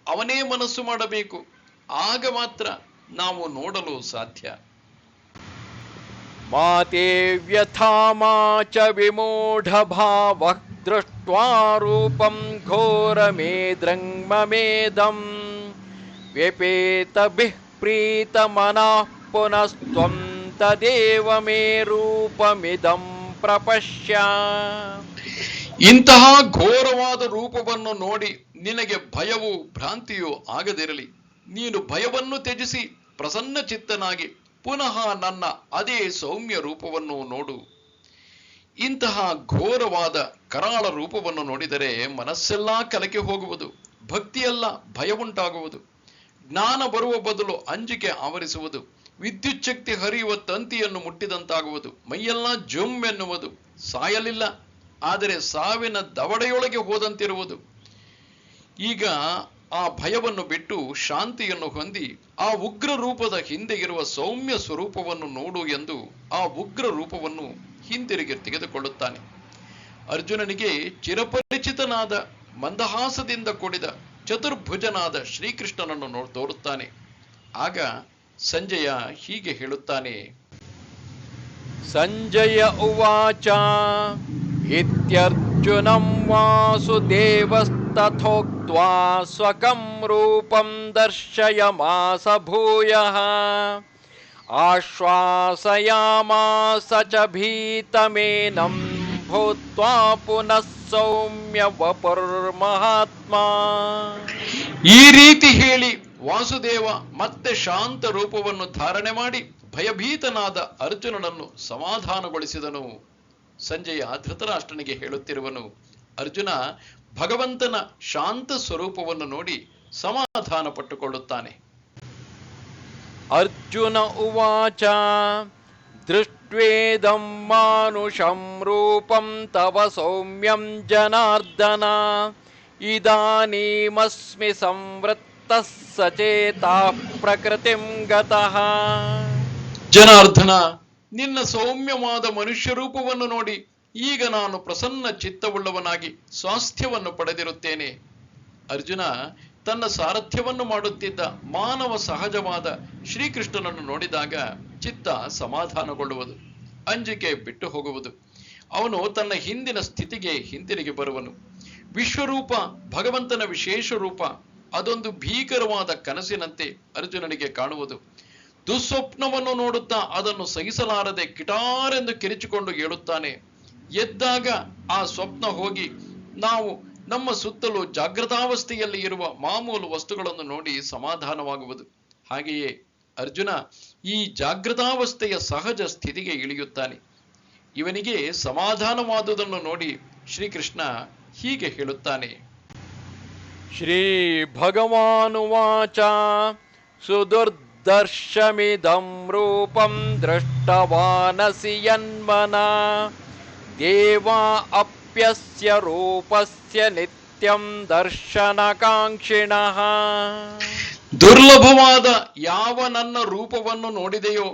ಅವನೇ ಮನಸ್ಸು ಮಾಡಬೇಕು. ಆಗ ಮಾತ್ರ ನಾವು ನೋಡಲು ಸಾಧ್ಯ. ಮಾತೇ ವ್ಯಥಾ ಮಾಚ ವಿಮೂಢ ಭಾವಃ ದೃಷ್ಟ್ವಾ ರೂಪಂ ಘೋರಮೇದ್ರಂಗ್ಮಮೇದಂ ವ್ಯಪೇತಭಿಃ ಪ್ರೀತಮನಃ ಪುನಸ್ತ್ವಂ ತದೇವ ಮೇ ರೂಪಮಿದಂ ಪ್ರಪಶ್ಯ. ಇಂತಹ ಘೋರವಾದ ರೂಪವನ್ನು ನೋಡಿ ನಿನಗೆ ಭಯವೂ ಭ್ರಾಂತಿಯೂ ಆಗದಿರಲಿ. ನೀನು ಭಯವನ್ನು ತ್ಯಜಿಸಿ ಪ್ರಸನ್ನ ಚಿತ್ತನಾಗಿ ಪುನಃ ನನ್ನ ಅದೇ ಸೌಮ್ಯ ರೂಪವನ್ನು ನೋಡು. ಇಂತಹ ಘೋರವಾದ ಕರಾಳ ರೂಪವನ್ನು ನೋಡಿದರೆ ಮನಸ್ಸೆಲ್ಲ ಕಲಕಿ ಹೋಗುವುದು. ಭಕ್ತಿಯಲ್ಲ ಭಯವುಂಟಾಗುವುದು. ಜ್ಞಾನ ಬರುವ ಬದಲು ಅಂಜಿಕೆ ಆವರಿಸುವುದು. ವಿದ್ಯುತ್ ಶಕ್ತಿ ಹರಿಯುವ ತಂತಿಯನ್ನು ಮುಟ್ಟಿದಂತಾಗುವುದು. ಮೈಯೆಲ್ಲ ಜುಮ್ ಎನ್ನುವುದು. ಸಾಯಲಿಲ್ಲ, ಆದರೆ ಸಾವಿನ ದವಡೆಯೊಳಗೆ ಹೋದಂತಿರುವುದು. ಈಗ ಆ ಭಯವನ್ನು ಬಿಟ್ಟು ಶಾಂತಿಯನ್ನು ಹೊಂದಿ ಆ ಉಗ್ರ ರೂಪದ ಹಿಂದೆ ಇರುವ ಸೌಮ್ಯ ಸ್ವರೂಪವನ್ನು ನೋಡು ಎಂದು ಆ ಉಗ್ರ ರೂಪವನ್ನು ಹಿಂದಿರುಗಿ ತೆಗೆದುಕೊಳ್ಳುತ್ತಾನೆ. ಅರ್ಜುನನಿಗೆ ಚಿರಪರಿಚಿತನಾದ ಮಂದಹಾಸದಿಂದ ಕೂಡಿದ ಚತುರ್ಭುಜನಾದ ಶ್ರೀಕೃಷ್ಣನನ್ನು ತೋರುತ್ತಾನೆ. ಆಗ ಸಂಜಯ ಹೀಗೆ ಹೇಳುತ್ತಾನೆ. ಸಂಜಯ ಉವಾಚ ಇತ್ಯರ್ಜುನಂ ವಾಸುದೇವಸ್ತಥೋಕ್ತ್ವಾ ಸ್ವಕಂ ರೂಪಂ ದರ್ಶಯಮಾಸ ಭೂಯಃ ಆಶ್ವಾಸಯಾಮಾಸ ಚ ಭೀತಮೇನಂ ಭೂತ್ವಾ ಪುನಃ ಸೌಮ್ಯ ವಪುರ್ಮಹಾತ್ಮ. ಈ ರೀತಿ ಹೇಳಿ ವಾಸುದೇವ ಮತ್ತೆ ಶಾಂತ ರೂಪವನ್ನು ಧಾರಣೆ ಮಾಡಿ ಭಯಭೀತನಾದ ಅರ್ಜುನನನ್ನು ಸಮಾಧಾನಗೊಳಿಸಿದನು. ಸಂಜಯ ಧೃತರಾಷ್ಟ್ರನಿಗೆ ಹೇಳುತ್ತಿರುವನು, ಅರ್ಜುನ ಭಗವಂತನ ಶಾಂತ ಸ್ವರೂಪವನ್ನು ನೋಡಿ ಸಮಾಧಾನ ಪಟ್ಟುಕೊಳ್ಳುತ್ತಾನೆ. ಅರ್ಜುನ ಉವಾಚ ದೃಷ್ಟ್ವೇದಂ ಮಾನುಷಂ ರೂಪಂ ತವ ಸೌಮ್ಯಂ ಜನಾರ್ದನ ಇದಾನೀಮಸ್ಮಿ ಸಂವೃತ್ತಃ ಸಚೇತಃ ಪ್ರಕೃತಿಂ ಗತಃ. ಜನಾರ್ದನ, ನಿನ್ನ ಸೌಮ್ಯವಾದ ಮನುಷ್ಯ ರೂಪವನ್ನು ನೋಡಿ ಈಗ ನಾನು ಪ್ರಸನ್ನ ಚಿತ್ತವುಳ್ಳವನಾಗಿ ಸ್ವಾಸ್ಥ್ಯವನ್ನು ಪಡೆದಿರುತ್ತೇನೆ. ಅರ್ಜುನ ತನ್ನ ಸಾರಥ್ಯವನ್ನು ಮಾಡುತ್ತಿದ್ದ ಮಾನವ ಸಹಜವಾದ ಶ್ರೀಕೃಷ್ಣನನ್ನು ನೋಡಿದಾಗ ಚಿತ್ತ ಸಮಾಧಾನಗೊಳ್ಳುವುದು, ಅಂಜಿಕೆ ಬಿಟ್ಟು ಹೋಗುವುದು. ಅವನು ತನ್ನ ಹಿಂದಿನ ಸ್ಥಿತಿಗೆ ಹಿಂದಿರುಗಿ ಬರುವನು. ವಿಶ್ವರೂಪ ಭಗವಂತನ ವಿಶೇಷ ರೂಪ ಅದೊಂದು ಭೀಕರವಾದ ಕನಸಿನಂತೆ ಅರ್ಜುನನಿಗೆ ಕಾಣುವುದು. ದುಸ್ವಪ್ನವನ್ನು ನೋಡುತ್ತಾ ಅದನ್ನು ಸಹಿಸಲಾರದೆ ಕಿಟಾರೆಂದು ಕಿರಿಚಿಕೊಂಡು ಏಳುತ್ತಾನೆ. ಎದ್ದಾಗ ಆ ಸ್ವಪ್ನ ಹೋಗಿ ನಾವು ನಮ್ಮ ಸುತ್ತಲೂ ಜಾಗೃತಾವಸ್ಥೆಯಲ್ಲಿ ಇರುವ ಮಾಮೂಲು ವಸ್ತುಗಳನ್ನು ನೋಡಿ ಸಮಾಧಾನವಾಗುವುದು. ಹಾಗೆಯೇ ಅರ್ಜುನ ಈ ಜಾಗೃತಾವಸ್ಥೆಯ ಸಹಜ ಸ್ಥಿತಿಗೆ ಇಳಿಯುತ್ತಾನೆ. ಇವನಿಗೆ ಸಮಾಧಾನವಾದುದನ್ನು ನೋಡಿ ಶ್ರೀಕೃಷ್ಣ ಹೀಗೆ ಹೇಳುತ್ತಾನೆ. ಶ್ರೀ ಭಗವಾನುವಾಚ ಸುದುರ್ದರ್ಶಮಿದಂ ರೂಪಂ ದೃಷ್ಟವಾನಸಿ ಯನ್ಮನಾ ದೇವಾ ಅಪ್ಯಸ್ಯ ರೂಪಸ್ಯ ನಿತ್ಯಂ ದರ್ಶನಕಾಂಕ್ಷಿಣಃ. ದುರ್ಲಭವಾದ ಯಾವ ನನ್ನ ರೂಪವನ್ನು ನೋಡಿದೆಯೋ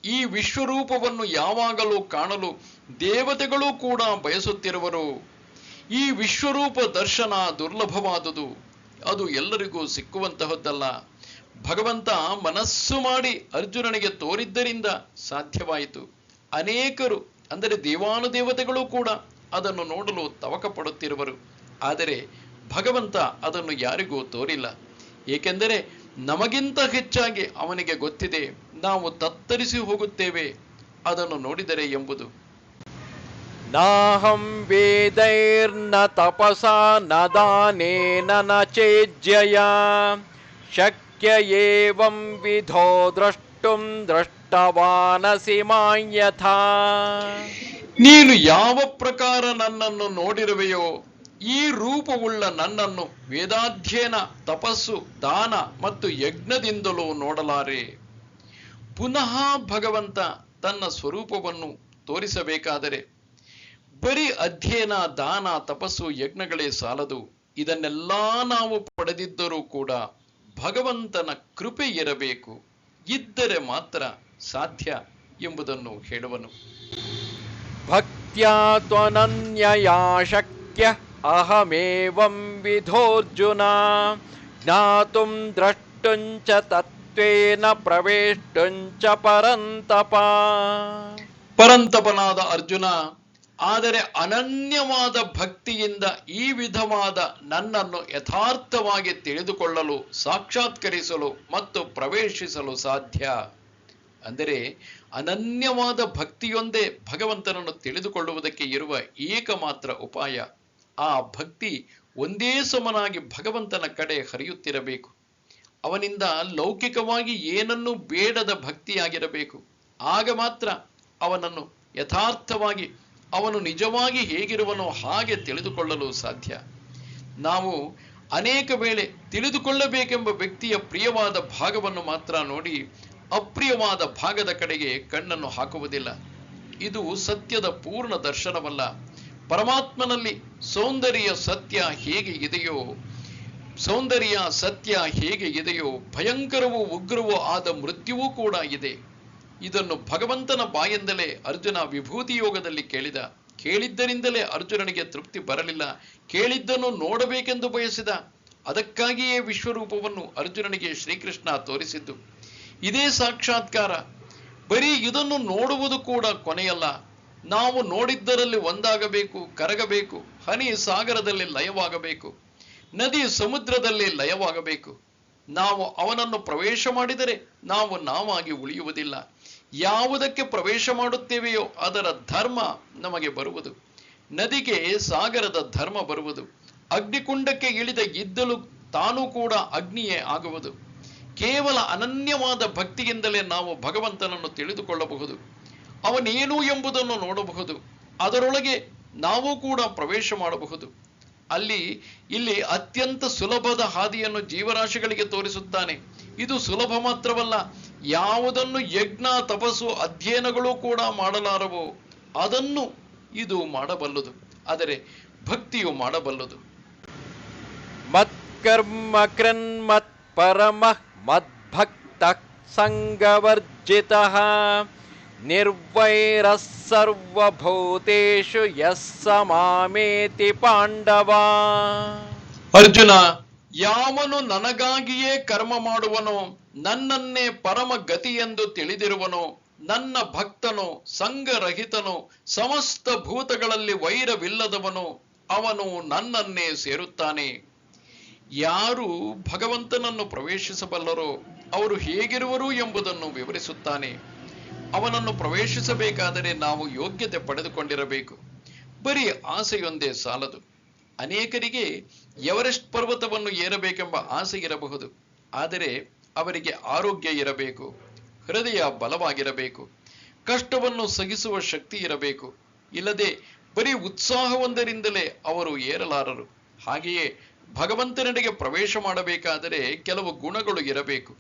ಈ ವಿಶ್ವರೂಪವನ್ನು ಯಾವಾಗಲೂ ಕಾಣಲು ದೇವತೆಗಳು ಕೂಡ ಬಯಸುತ್ತಿರುವರು. ಈ ವಿಶ್ವರೂಪ ದರ್ಶನ ದುರ್ಲಭವಾದುದು, ಅದು ಎಲ್ಲರಿಗೂ ಸಿಕ್ಕುವಂತಹದ್ದಲ್ಲ. ಭಗವಂತ ಮನಸ್ಸು ಮಾಡಿ ಅರ್ಜುನನಿಗೆ ತೋರಿದ್ದರಿಂದ ಸಾಧ್ಯವಾಯಿತು. ಅನೇಕರು ಅಂದರೆ ದೇವಾನುದೇವತೆಗಳು ಕೂಡ ಅದನ್ನು ನೋಡಲು ತವಕ ಪಡುತ್ತಿರುವರು. ಆದರೆ ಭಗವಂತ ಅದನ್ನು ಯಾರಿಗೂ ತೋರಿಲ್ಲ. ಏಕೆಂದರೆ ನಮಗಿಂತ ಹೆಚ್ಚಾಗಿ ಅವನಿಗೆ ಗೊತ್ತಿದೆ ನಾವು ತತ್ತರಿಸಿ ಹೋಗುತ್ತೇವೆ ಅದನ್ನು ನೋಡಿದರೆ ಎಂಬುದು. ನಾಹಂ ವೇದೈರ್ನ ತಪಸಾ ನ ದಾನೇನ ನ ಚೇಜ್ಯಯಾ ಶಕ್ಯ ಏವಂ ವಿಧೋ ದ್ರಷ್ಟುಂ ದೃಷ್ಟವಾನಸಿ ಮಾಂ ಯಥಾ. ನೀನು ಯಾವ ಪ್ರಕಾರ ನನ್ನನ್ನು ನೋಡಿರುವೆಯೋ ಈ ರೂಪವುಳ್ಳ ನನ್ನನ್ನು ವೇದಾಧ್ಯಯನ, ತಪಸ್ಸು, ದಾನ ಮತ್ತು ಯಜ್ಞದಿಂದಲೂ ನೋಡಲಾರೆ. ಪುನಃ ಭಗವಂತ ತನ್ನ ಸ್ವರೂಪವನ್ನು ತೋರಿಸಬೇಕಾದರೆ ಬರೀ ಅಧ್ಯಯನ, ದಾನ, ತಪಸ್ಸು, ಯಜ್ಞಗಳೇ ಸಾಲದು. ಇದನ್ನೆಲ್ಲ ನಾವು ಪಡೆದಿದ್ದರೂ ಕೂಡ ಭಗವಂತನ ಕೃಪೆ ಇರಬೇಕು. ಇದ್ದರೆ ಮಾತ್ರ ಸಾಧ್ಯ ಎಂಬುದನ್ನು ಹೇಳುವನು. ಭಕ್ತ್ಯಾ ತ್ವನನ್ಯಯಾ ಶಕ್ಯ ಅಹಮೇವಂ ವಿಧೋರ್ಜುನ ಜ್ಞಾತುಂ ದ್ರಷ್ಟುಂಚ ತತ್ವೇನ ಪ್ರವೇಷ್ಟುಂಚ ಪರಂತಪ. ಪರಂತಪನಾದ ಅರ್ಜುನ, ಆದರೆ ಅನನ್ಯವಾದ ಭಕ್ತಿಯಿಂದ ಈ ವಿಧವಾದ ನನ್ನನ್ನು ಯಥಾರ್ಥವಾಗಿ ತಿಳಿದುಕೊಳ್ಳಲು, ಸಾಕ್ಷಾತ್ಕರಿಸಲು ಮತ್ತು ಪ್ರವೇಶಿಸಲು ಸಾಧ್ಯ. ಅಂದರೆ ಅನನ್ಯವಾದ ಭಕ್ತಿಯೊಂದೇ ಭಗವಂತನನ್ನು ತಿಳಿದುಕೊಳ್ಳುವುದಕ್ಕೆ ಇರುವ ಏಕಮಾತ್ರ ಉಪಾಯ. ಆ ಭಕ್ತಿ ಒಂದೇ ಸಮನಾಗಿ ಭಗವಂತನ ಕಡೆ ಹರಿಯುತ್ತಿರಬೇಕು. ಅವನಿಂದ ಲೌಕಿಕವಾಗಿ ಏನನ್ನೂ ಬೇಡದ ಭಕ್ತಿಯಾಗಿರಬೇಕು. ಆಗ ಮಾತ್ರ ಅವನನ್ನು ಯಥಾರ್ಥವಾಗಿ, ಅವನು ನಿಜವಾಗಿ ಹೇಗಿರುವನೋ ಹಾಗೆ ತಿಳಿದುಕೊಳ್ಳಲು ಸಾಧ್ಯ. ನಾವು ಅನೇಕ ವೇಳೆ ತಿಳಿದುಕೊಳ್ಳಬೇಕೆಂಬ ವ್ಯಕ್ತಿಯ ಪ್ರಿಯವಾದ ಭಾಗವನ್ನು ಮಾತ್ರ ನೋಡಿ ಅಪ್ರಿಯವಾದ ಭಾಗದ ಕಡೆಗೆ ಕಣ್ಣನ್ನು ಹಾಕುವುದಿಲ್ಲ. ಇದು ಸತ್ಯದ ಪೂರ್ಣ ದರ್ಶನವಲ್ಲ. ಪರಮಾತ್ಮನಲ್ಲಿ ಸೌಂದರ್ಯ ಸತ್ಯ ಹೇಗೆ ಇದೆಯೋ ಭಯಂಕರವೂ ಉಗ್ರವೂ ಆದ ಮೃತ್ಯುವೂ ಕೂಡ ಇದೆ. ಇದನ್ನು ಭಗವಂತನ ಬಾಯಿಂದಲೇ ಅರ್ಜುನ ವಿಭೂತಿ ಯೋಗದಲ್ಲಿ ಕೇಳಿದ. ಕೇಳಿದ್ದರಿಂದಲೇ ಅರ್ಜುನನಿಗೆ ತೃಪ್ತಿ ಬರಲಿಲ್ಲ. ಕೇಳಿದ್ದನ್ನು ನೋಡಬೇಕೆಂದು ಬಯಸಿದ. ಅದಕ್ಕಾಗಿಯೇ ವಿಶ್ವರೂಪವನ್ನು ಅರ್ಜುನನಿಗೆ ಶ್ರೀಕೃಷ್ಣ ತೋರಿಸಿದ್ದು. ಇದೇ ಸಾಕ್ಷಾತ್ಕಾರ. ಬರೀ ಇದನ್ನು ನೋಡುವುದು ಕೂಡ ಕೊನೆಯಲ್ಲ. ನಾವು ನೋಡಿದ್ದರಲ್ಲಿ ಒಂದಾಗಬೇಕು, ಕರಗಬೇಕು. ಹನಿ ಸಾಗರದಲ್ಲಿ ಲಯವಾಗಬೇಕು, ನದಿ ಸಮುದ್ರದಲ್ಲಿ ಲಯವಾಗಬೇಕು. ನಾವು ಅವನನ್ನು ಪ್ರವೇಶ ಮಾಡಿದರೆ ನಾವು ನಾವಾಗಿ ಉಳಿಯುವುದಿಲ್ಲ. ಯಾವುದಕ್ಕೆ ಪ್ರವೇಶ ಮಾಡುತ್ತೇವೆಯೋ ಅದರ ಧರ್ಮ ನಮಗೆ ಬರುವುದು. ನದಿಗೆ ಸಾಗರದ ಧರ್ಮ ಬರುವುದು. ಅಗ್ನಿಕುಂಡಕ್ಕೆ ಇಳಿದ ಇದ್ದಲು ತಾನೂ ಕೂಡ ಅಗ್ನಿಯೇ ಆಗುವುದು. ಕೇವಲ ಅನನ್ಯವಾದ ಭಕ್ತಿಯಿಂದಲೇ ನಾವು ಭಗವಂತನನ್ನು ತಿಳಿದುಕೊಳ್ಳಬಹುದು. ಅವನೇನು ಎಂಬುದನ್ನು ನೋಡಬಹುದು. ಅದರೊಳಗೆ ನಾವು ಕೂಡ ಪ್ರವೇಶ ಮಾಡಬಹುದು. ಇಲ್ಲಿ ಅತ್ಯಂತ ಸುಲಭದ ಹಾದಿಯನ್ನು ಜೀವರಾಶಿಗಳಿಗೆ ತೋರಿಸುತ್ತಾನೆ. ಇದು ಸುಲಭ ಮಾತ್ರವಲ್ಲ, ಯಾವುದನ್ನು ಯಜ್ಞ, ತಪಸ್ಸು, ಅಧ್ಯಯನಗಳು ಕೂಡ ಮಾಡಲಾರವೋ ಅದನ್ನು ಇದು ಮಾಡಬಲ್ಲದು. ಆದರೆ ಭಕ್ತಿಯು ಮಾಡಬಲ್ಲದು. ಮತ್ಕರ್ಮ ಕೃನ್ಮತ್ ಪರಮಃ ಮದ್ಭಕ್ತಃ ಸಂಗವರ್ಜಿತಃ ನಿರ್ವೈರಃ ಸರ್ವಭೂತೇಷು ಯಃ ಸ ಮಾಮೇತಿ ಪಾಂಡವ. ಅರ್ಜುನ, ಯಾವನು ನನಗಾಗಿಯೇ ಕರ್ಮ ಮಾಡುವನೋ, ನನ್ನನ್ನೇ ಪರಮ ಗತಿಯೆಂದು ತಿಳಿದಿರುವನೋ, ನನ್ನ ಭಕ್ತನೋ, ಸಂಗರಹಿತನೋ, ಸಮಸ್ತ ಭೂತಗಳಲ್ಲಿ ವೈರವಿಲ್ಲದವನೋ, ಅವನು ನನ್ನನ್ನೇ ಸೇರುತ್ತಾನೆ. ಯಾರು ಭಗವಂತನನ್ನು ಪ್ರವೇಶಿಸಬಲ್ಲರೋ ಅವರು ಹೇಗಿರುವರು ಎಂಬುದನ್ನು ವಿವರಿಸುತ್ತಾನೆ. ಅವನನ್ನು ಪ್ರವೇಶಿಸಬೇಕಾದರೆ ನಾವು ಯೋಗ್ಯತೆ ಪಡೆದುಕೊಂಡಿರಬೇಕು. ಬರೀ ಆಸೆಯೊಂದೇ ಸಾಲದು. ಅನೇಕರಿಗೆ ಎವರೆಸ್ಟ್ ಪರ್ವತವನ್ನು ಏರಬೇಕೆಂಬ ಆಸೆ ಇರಬಹುದು. ಆದರೆ ಅವರಿಗೆ ಆರೋಗ್ಯ ಇರಬೇಕು, ಹೃದಯ ಬಲವಾಗಿರಬೇಕು, ಕಷ್ಟವನ್ನು ಸಹಿಸುವ ಶಕ್ತಿ ಇರಬೇಕು. ಇಲ್ಲದೆ ಬರೀ ಉತ್ಸಾಹವೊಂದರಿಂದಲೇ ಅವರು ಏರಲಾರರು. ಹಾಗೆಯೇ ಭಗವಂತನೆಡೆಗೆ ಪ್ರವೇಶ ಮಾಡಬೇಕಾದರೆ ಕೆಲವು ಗುಣಗಳು ಇರಬೇಕು.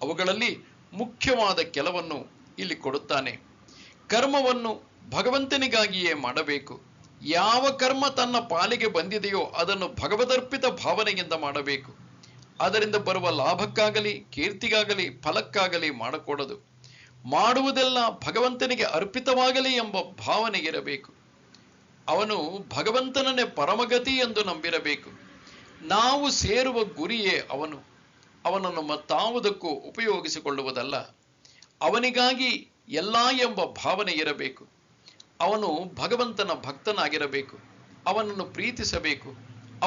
ಅವುಗಳಲ್ಲಿ ಮುಖ್ಯವಾದ ಕೆಲವನ್ನು ಇಲ್ಲಿ ಕೊಡುತ್ತಾನೆ. ಕರ್ಮವನ್ನು ಭಗವಂತನಿಗಾಗಿಯೇ ಮಾಡಬೇಕು. ಯಾವ ಕರ್ಮ ತನ್ನ ಪಾಲಿಗೆ ಬಂದಿದೆಯೋ ಅದನ್ನು ಭಗವದರ್ಪಿತ ಭಾವನೆಯಿಂದ ಮಾಡಬೇಕು. ಅದರಿಂದ ಬರುವ ಲಾಭಕ್ಕಾಗಲಿ, ಕೀರ್ತಿಗಾಗಲಿ, ಫಲಕ್ಕಾಗಲಿ ಮಾಡಕೂಡದು. ಮಾಡುವುದೆಲ್ಲ ಭಗವಂತನಿಗೆ ಅರ್ಪಿತವಾಗಲಿ ಎಂಬ ಭಾವನೆ ಇರಬೇಕು. ಅವನು ಭಗವಂತನನ್ನೇ ಪರಮಗತಿ ಎಂದು ನಂಬಿರಬೇಕು. ನಾವು ಸೇರುವ ಗುರಿಯೇ ಅವನನ್ನು ಮತ್ತಾವುದಕ್ಕೂ ಉಪಯೋಗಿಸಿಕೊಳ್ಳುವುದಲ್ಲ. ಅವನಿಗಾಗಿ ಎಲ್ಲ ಎಂಬ ಭಾವನೆ ಇರಬೇಕು. ಅವನು ಭಗವಂತನ ಭಕ್ತನಾಗಿರಬೇಕು. ಅವನನ್ನು ಪ್ರೀತಿಸಬೇಕು.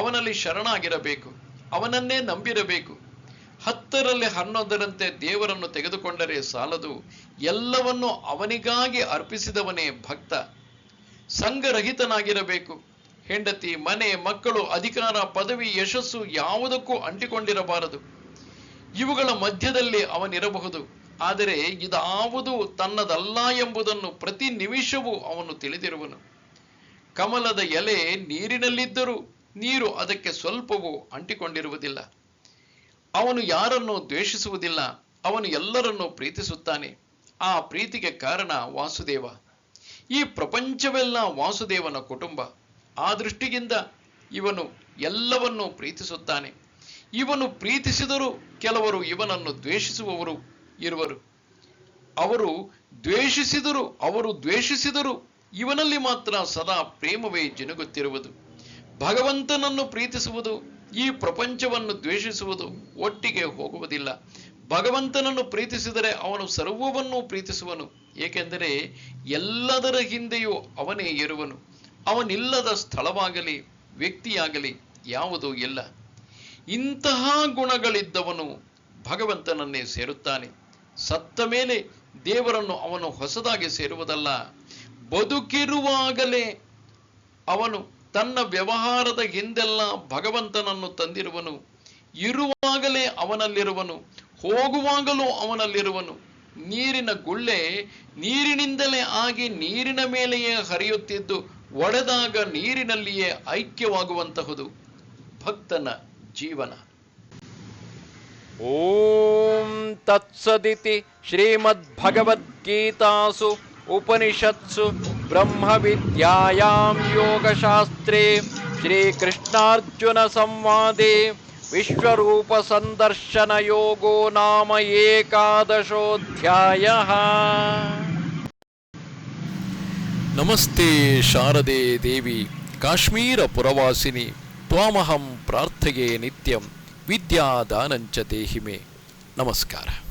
ಅವನಲ್ಲಿ ಶರಣಾಗಿರಬೇಕು. ಅವನನ್ನೇ ನಂಬಿರಬೇಕು. 10ರಲ್ಲಿ 11ರಂತೆ ದೇವರನ್ನು ತೆಗೆದುಕೊಂಡರೆ ಸಾಲದು. ಎಲ್ಲವನ್ನು ಅವನಿಗಾಗಿ ಅರ್ಪಿಸಿದವನೇ ಭಕ್ತ. ಸಂಘರಹಿತನಾಗಿರಬೇಕು. ಹೆಂಡತಿ, ಮನೆ, ಮಕ್ಕಳು, ಅಧಿಕಾರ, ಪದವಿ, ಯಶಸ್ಸು ಯಾವುದಕ್ಕೂ ಅಂಟಿಕೊಂಡಿರಬಾರದು. ಇವುಗಳ ಮಧ್ಯದಲ್ಲಿ ಅವನಿರಬಹುದು. ಆದರೆ ಇದಾವುದು ತನ್ನದಲ್ಲ ಎಂಬುದನ್ನು ಪ್ರತಿ ನಿಮಿಷವೂ ಅವನು ತಿಳಿದಿರುವನು. ಕಮಲದ ಎಲೆ ನೀರಿನಲ್ಲಿದ್ದರೂ ನೀರು ಅದಕ್ಕೆ ಸ್ವಲ್ಪವೂ ಅಂಟಿಕೊಂಡಿರುವುದಿಲ್ಲ. ಅವನು ಯಾರನ್ನು ದ್ವೇಷಿಸುವುದಿಲ್ಲ, ಅವನು ಎಲ್ಲರನ್ನೂ ಪ್ರೀತಿಸುತ್ತಾನೆ. ಆ ಪ್ರೀತಿಗೆ ಕಾರಣ ವಾಸುದೇವ. ಈ ಪ್ರಪಂಚವೆಲ್ಲ ವಾಸುದೇವನ ಕುಟುಂಬ. ಆ ದೃಷ್ಟಿಯಿಂದ ಇವನು ಎಲ್ಲವನ್ನೂ ಪ್ರೀತಿಸುತ್ತಾನೆ. ಇವನು ಪ್ರೀತಿಸಿದರೂ ಕೆಲವರು ಇವನನ್ನು ದ್ವೇಷಿಸುವವರು ಇರುವರು. ಅವರು ದ್ವೇಷಿಸಿದರೂ ಇವನಲ್ಲಿ ಮಾತ್ರ ಸದಾ ಪ್ರೇಮವೇ ಜಿನುಗುತ್ತಿರುವುದು. ಭಗವಂತನನ್ನು ಪ್ರೀತಿಸುವುದು, ಈ ಪ್ರಪಂಚವನ್ನು ದ್ವೇಷಿಸುವುದು ಒಟ್ಟಿಗೆ ಹೋಗುವುದಿಲ್ಲ. ಭಗವಂತನನ್ನು ಪ್ರೀತಿಸಿದರೆ ಅವನು ಸರ್ವವನ್ನೂ ಪ್ರೀತಿಸುವನು. ಏಕೆಂದರೆ ಎಲ್ಲದರ ಹಿಂದೆಯೂ ಅವನೇ ಇರುವನು. ಅವನಿಲ್ಲದ ಸ್ಥಳವಾಗಲಿ ವ್ಯಕ್ತಿಯಾಗಲಿ ಯಾವುದೂ ಇಲ್ಲ. ಇಂತಹ ಗುಣಗಳಿದ್ದವನು ಭಗವಂತನನ್ನೇ ಸೇರುತ್ತಾನೆ. ಸತ್ತ ಮೇಲೆ ದೇವರನ್ನು ಅವನು ಹೊಸದಾಗಿ ಸೇರುವುದಲ್ಲ. ಬದುಕಿರುವಾಗಲೇ ಅವನು ತನ್ನ ವ್ಯವಹಾರದ ಹಿಂದೆಲ್ಲ ಭಗವಂತನನ್ನು ತಂದಿರುವನು. ಇರುವಾಗಲೇ ಅವನಲ್ಲಿರುವನು, ಹೋಗುವಾಗಲೂ ಅವನಲ್ಲಿರುವನು. ನೀರಿನ ಗುಳ್ಳೆ ನೀರಿನಿಂದಲೇ ಆಗಿ ನೀರಿನ ಮೇಲೆಯೇ ಹರಿಯುತ್ತಿದ್ದು ಒಡೆದಾಗ ನೀರಿನಲ್ಲಿಯೇ ಐಕ್ಯವಾಗುವಂತಹುದು ಭಕ್ತನ ಜೀವನ. ಓಂ ತತ್ಸದಿತಿ ಶ್ರೀಮದ್ಭಗವದ್ಗೀತಾಸು ಉಪನಿಷತ್ಸು ಬ್ರಹ್ಮವಿದ್ಯಾಯಾಂ ಯೋಗಶಾಸ್ತ್ರೇ ಶ್ರೀಕೃಷ್ಣಾರ್ಜುನ ಸಂವಾದೇ ವಿಶ್ವರೂಪ ಸಂದರ್ಶನ ಯೋಗೋ ನಾಮ ಏಕಾದಶೋಧ್ಯಾಯಃ. ನಮಸ್ತೆ ಶಾರದೆ ದೇವಿ ಕಾಶ್ಮೀರ ಪುರವಾಸಿನಿ ತ್ವಾಮಹಂ ಪ್ರಾರ್ಥೆಯೇ ನಿತ್ಯಂ ವಿದ್ಯಾದಾನಂಚ ದೇಹಿ ಮೇ. ನಮಸ್ಕಾರ.